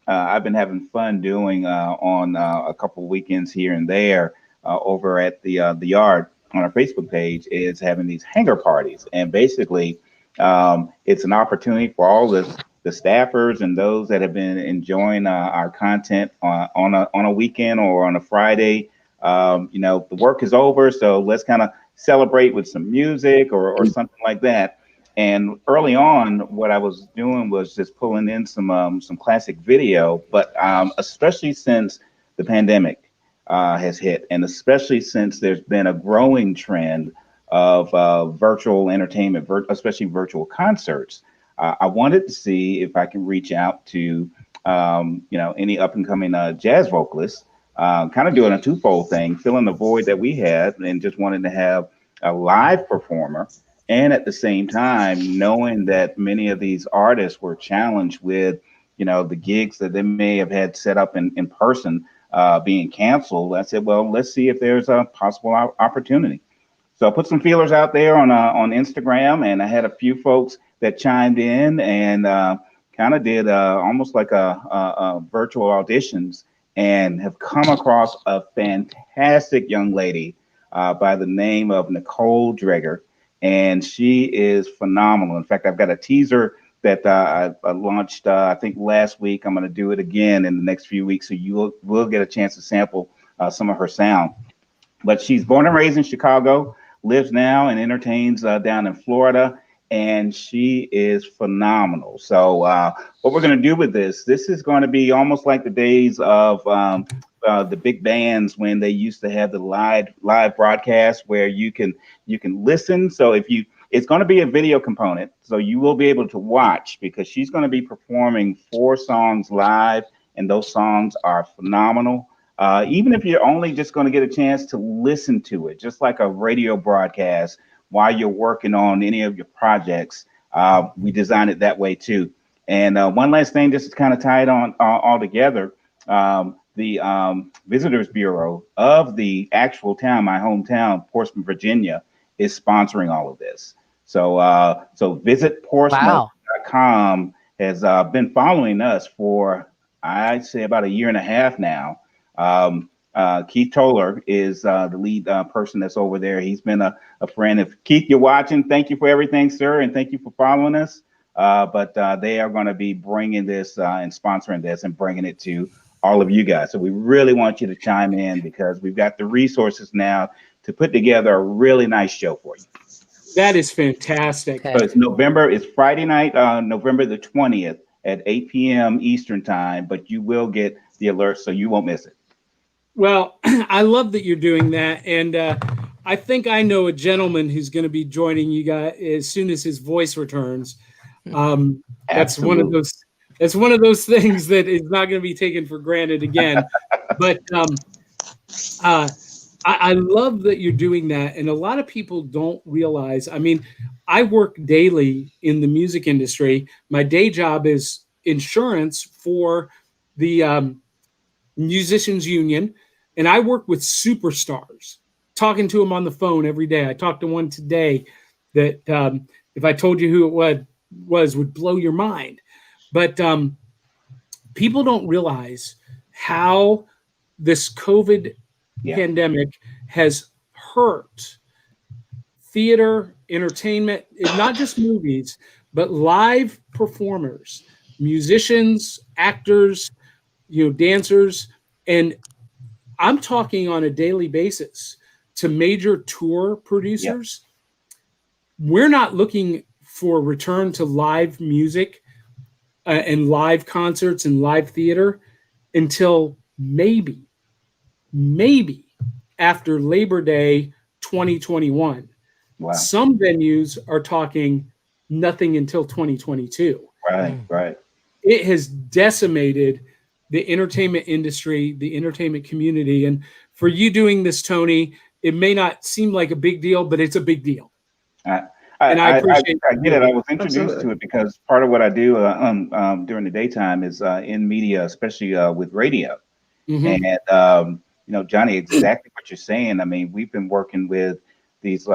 I've been having fun doing on a couple weekends here and there over at the yard on our Facebook page is having these hangar parties, and basically it's an opportunity for all the staffers and those that have been enjoying our content on a weekend or on a Friday. The work is over, so let's kind of celebrate with some music or something like that. And early on, what I was doing was just pulling in some classic video, but especially since the pandemic, has hit, and especially since there's been a growing trend of virtual entertainment, especially virtual concerts. I wanted to see if I can reach out to any up and coming jazz vocalists, kind of doing a twofold thing, filling the void that we had, and just wanted to have a live performer. And at the same time, knowing that many of these artists were challenged with, the gigs that they may have had set up in person being canceled, I said, well, let's see if there's a possible opportunity. So I put some feelers out there on Instagram, and I had a few folks that chimed in and kind of did almost like a virtual auditions, and have come across a fantastic young lady by the name of Nicole Dreger, and she is phenomenal. In fact, I've got a teaser that I launched, I think last week. I'm going to do it again in the next few weeks, so you will get a chance to sample some of her sound. But she's born and raised in Chicago, lives now and entertains down in Florida, and she is phenomenal. So what we're going to do with this is going to be almost like the days of the big bands when they used to have the live broadcast where you can listen. So it's going to be a video component, so you will be able to watch, because she's going to be performing 4 songs live, and those songs are phenomenal. Even if you're only just going to get a chance to listen to it, just like a radio broadcast while you're working on any of your projects, we designed it that way too. And one last thing, just to kind of tie it on all together, the Visitors Bureau of the actual town, my hometown, Portsmouth, Virginia, is sponsoring all of this. So visit Portsmouth.com has been following us for, I'd say, about a year and a half now. Keith Toller is the lead person that's over there. He's been a friend. If Keith, you're watching, thank you for everything, sir, and thank you for following us. But they are going to be bringing this and sponsoring this and bringing it to all of you guys. So we really want you to chime in, because we've got the resources now to put together a really nice show for you. That is fantastic. So it's Friday night, November the 20th at 8 p.m. Eastern time, but you will get the alert, so you won't miss it. Well, I love that you're doing that, and I think I know a gentleman who's going to be joining you guys as soon as his voice returns. That's one of those. It's one of those things that is not going to be taken for granted again. But I love that you're doing that, and a lot of people don't realize. I mean, I work daily in the music industry. My day job is insurance for the Musicians Union, and I work with superstars, talking to them on the phone every day. I talked to one today that if I told you who it was would blow your mind. But people don't realize how this COVID pandemic has hurt theater, entertainment, not just movies, but live performers, musicians, actors, dancers. And I'm talking on a daily basis to major tour producers. We're not looking for a return to live music and live concerts and live theater until maybe after Labor Day 2021. Wow. Some venues are talking nothing until 2022. Right. It has decimated the entertainment industry, the entertainment community. And for you doing this, Tony, it may not seem like a big deal, but it's a big deal. I appreciate I get it. I was introduced to it because part of what I do during the daytime is in media, especially with radio. Mm-hmm. And Johnny, exactly what you're saying. I mean, we've been working with these,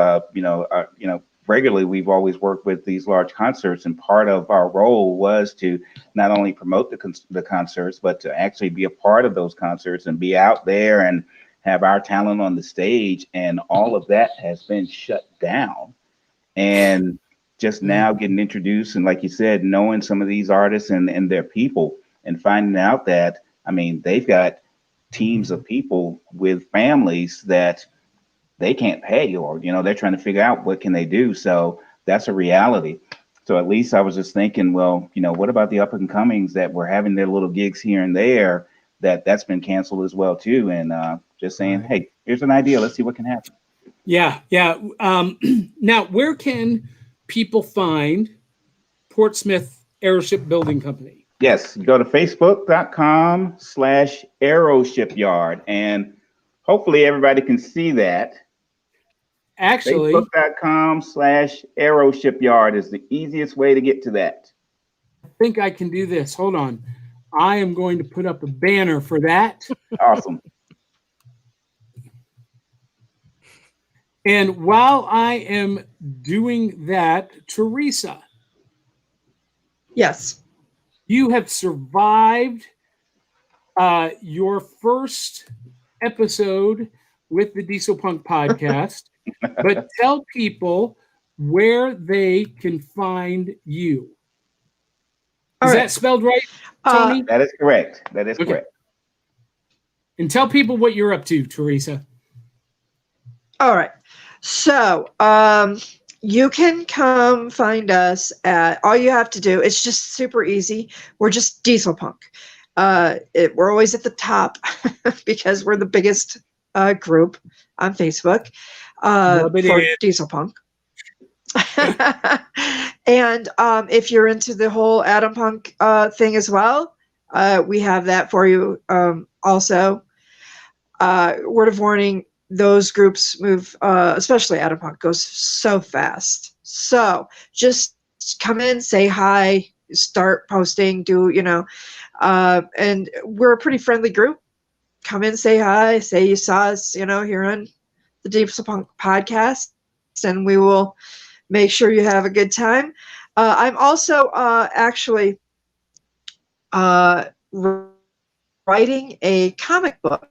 regularly. We've always worked with these large concerts, and part of our role was to not only promote the concerts, but to actually be a part of those concerts and be out there and have our talent on the stage. And all of that has been shut down. And just now getting introduced, and like you said, knowing some of these artists and their people, and finding out that, I mean, they've got teams of people with families that they can't pay, or they're trying to figure out what can they do. So that's a reality. So at least I was just thinking, well, what about the up and comings that were having their little gigs here and there? that's been canceled as well too. And just saying, Right. hey, here's an idea. Let's see what can happen. Yeah. Now, where can people find Portsmouth Aeroship Building Company? Yes, go to facebook.com/aeroshipyard, and hopefully everybody can see that. Actually, Facebook.com/aeroshipyard is the easiest way to get to that. I think I can do this. Hold on. I am going to put up a banner for that. Awesome. And while I am doing that, Teresa, Yes. you have survived your first episode with the Dieselpunk podcast, but tell people where they can find you. All Is right. that spelled right, Tony? That is correct. That is Okay. correct. And tell people what you're up to, Teresa. All right. So, you can come find us at, all you have to do, it's just super easy. We're just Dieselpunk. We're always at the top because we're the biggest group on Facebook Rub it for in. Dieselpunk. And if you're into the whole Atom Punk thing as well, we have that for you also. Word of warning, those groups move, especially Atom Punk, goes so fast. So just come in, say hi, start posting, and we're a pretty friendly group. Come in, say hi, say you saw us, here on the Dieselpunk podcast, and we will make sure you have a good time. I'm also actually writing a comic book.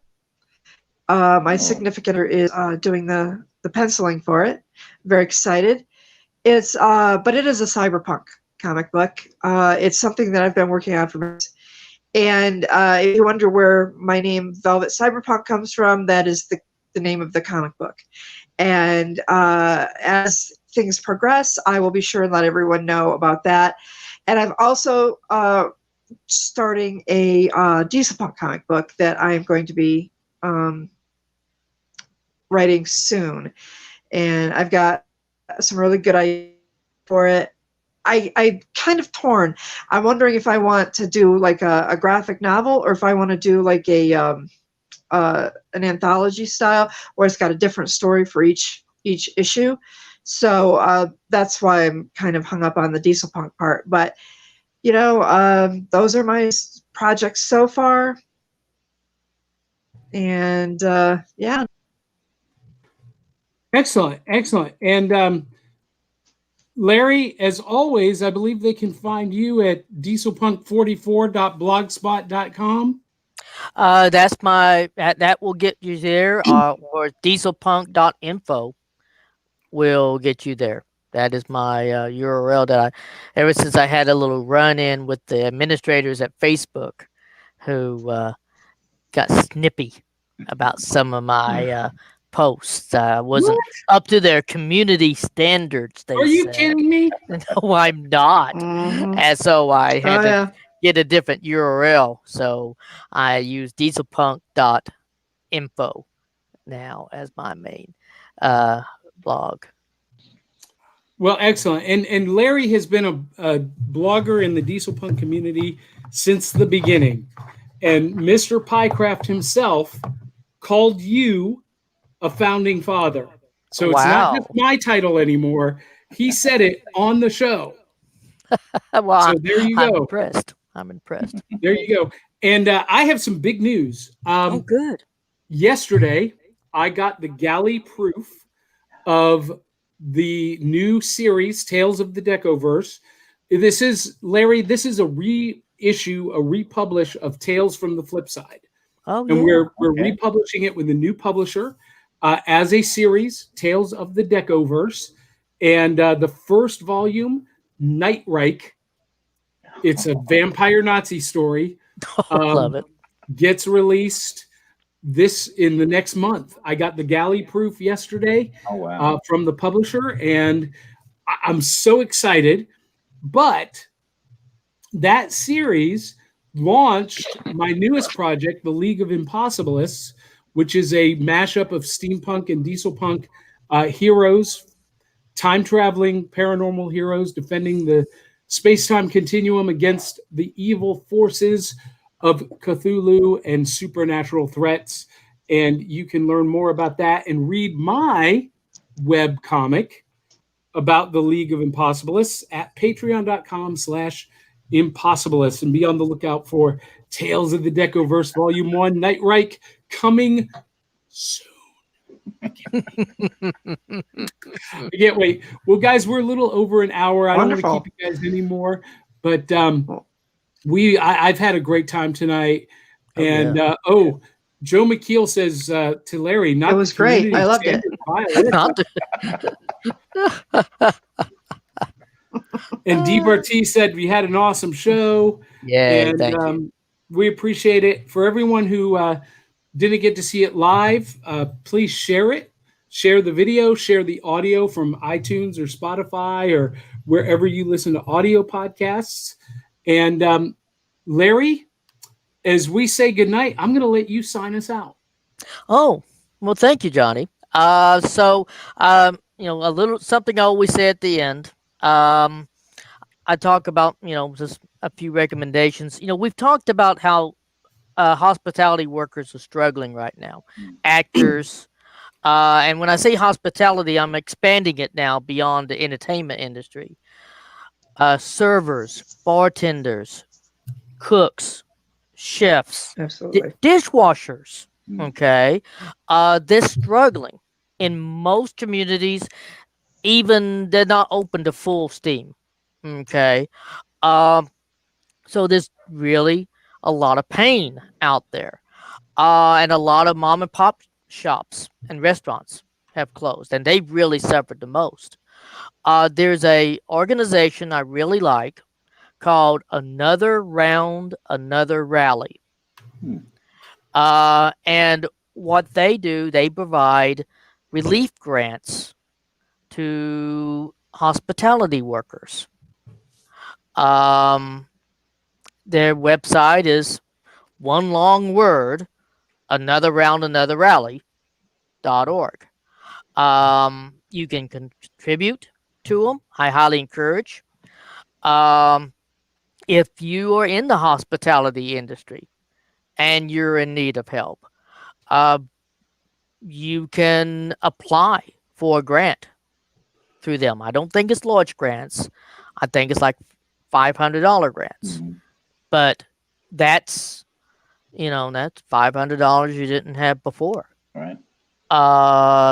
My significant other is doing the penciling for it. Very excited. It's but it is a cyberpunk comic book. It's something that I've been working on for months. And if you wonder where my name Velvet Cyberpunk comes from, that is the name of the comic book. And as things progress, I will be sure and let everyone know about that. And I'm also starting a Dieselpunk comic book that I am going to be writing soon. And I've got some really good ideas for it. I kind of torn. I'm wondering if I want to do like a graphic novel, or if I want to do like an anthology style, where it's got a different story for each issue. So that's why I'm kind of hung up on the Dieselpunk part. But those are my projects so far. And yeah. Excellent. And Larry, as always, I believe they can find you at dieselpunk44.blogspot.com. That's that will get you there, or dieselpunk.info will get you there. That is my URL that ever since I had a little run-in with the administrators at Facebook who got snippy about some of my posts. Wasn't up to their community standards, they Are you said. kidding me? No, I'm not. Mhm. And so I had to Yeah. get a different URL. So I use dieselpunk.info now as my main blog. Well, excellent. And Larry has been a blogger in the Dieselpunk community since the beginning. And Mr. Piecraft himself called you a founding father. So it's not just my title anymore. He said it on the show. Well, so there you I'm go. impressed. I'm impressed. There you go. And I have some big news. Oh, good. Yesterday, I got the galley proof of the new series, Tales of the Decoverse. This is, Larry, this is a reissue, a republish of Tales from the Flip Side. Oh, And yeah. we're republishing it with a new publisher as a series, Tales of the Decoverse. And the first volume, Nightreich, it's a vampire Nazi story. Love it. Gets released in the next month. I got the galley proof yesterday from the publisher, and I'm so excited. But that series launched my newest project, the League of Impossibilists, which is a mashup of steampunk and dieselpunk heroes, time-traveling paranormal heroes defending the space-time continuum against the evil forces of Cthulhu and supernatural threats. And you can learn more about that and read my web comic about the League of Impossibilists at patreon.com/impossibilists, and be on the lookout for Tales of the Decoverse Volume 1, Nightreich, coming soon. I can't wait. Well, guys, we're a little over an hour. I don't want to keep you guys anymore, but I've had a great time tonight. And Joe McKeel says to Larry, "Not it was great. I loved it." And DBRT said we had an awesome show. Yeah, and thank you. We appreciate it. For everyone who didn't get to see it live, please share it. Share the video, share the audio from iTunes or Spotify or wherever you listen to audio podcasts. And Larry, as we say goodnight, I'm going to let you sign us out. Oh, well, thank you, Johnny. A little something I always say at the end. I talk about, just a few recommendations. We've talked about how hospitality workers are struggling right now. Actors. And when I say hospitality, I'm expanding it now beyond the entertainment industry. Servers, bartenders, cooks, chefs, dishwashers. Okay. They're struggling in most communities. Even they're not open to full steam. Okay. So there's really a lot of pain out there. And a lot of mom and pop shops and restaurants have closed, and they've really suffered the most. There's a organization I really like called Another Round, Another Rally. And what they do, they provide relief grants to hospitality workers. Their website is one long word, Another Round, Another Rally.org. You can contribute to them. I highly encourage. If you are in the hospitality industry and you're in need of help, you can apply for a grant through them. I don't think it's large grants. I think it's like $500 grants. But that's $500 you didn't have before. Right.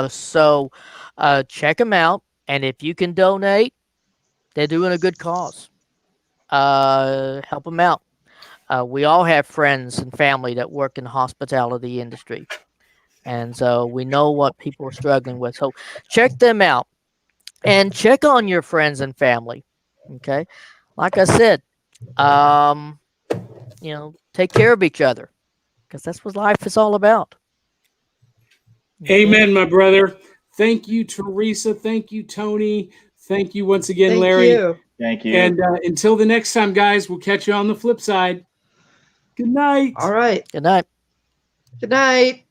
So check them out. And if you can donate, they're doing a good cause. Help them out. We all have friends and family that work in the hospitality industry. And so we know what people are struggling with. So check them out and check on your friends and family. Okay. Like I said, take care of each other because that's what life is all about. Amen, my brother. Thank you, Teresa. Thank you, Tony. Thank you once again, Larry. Thank you. And until the next time, guys, we'll catch you on the flip side. Good night. All right. Good night. Good night.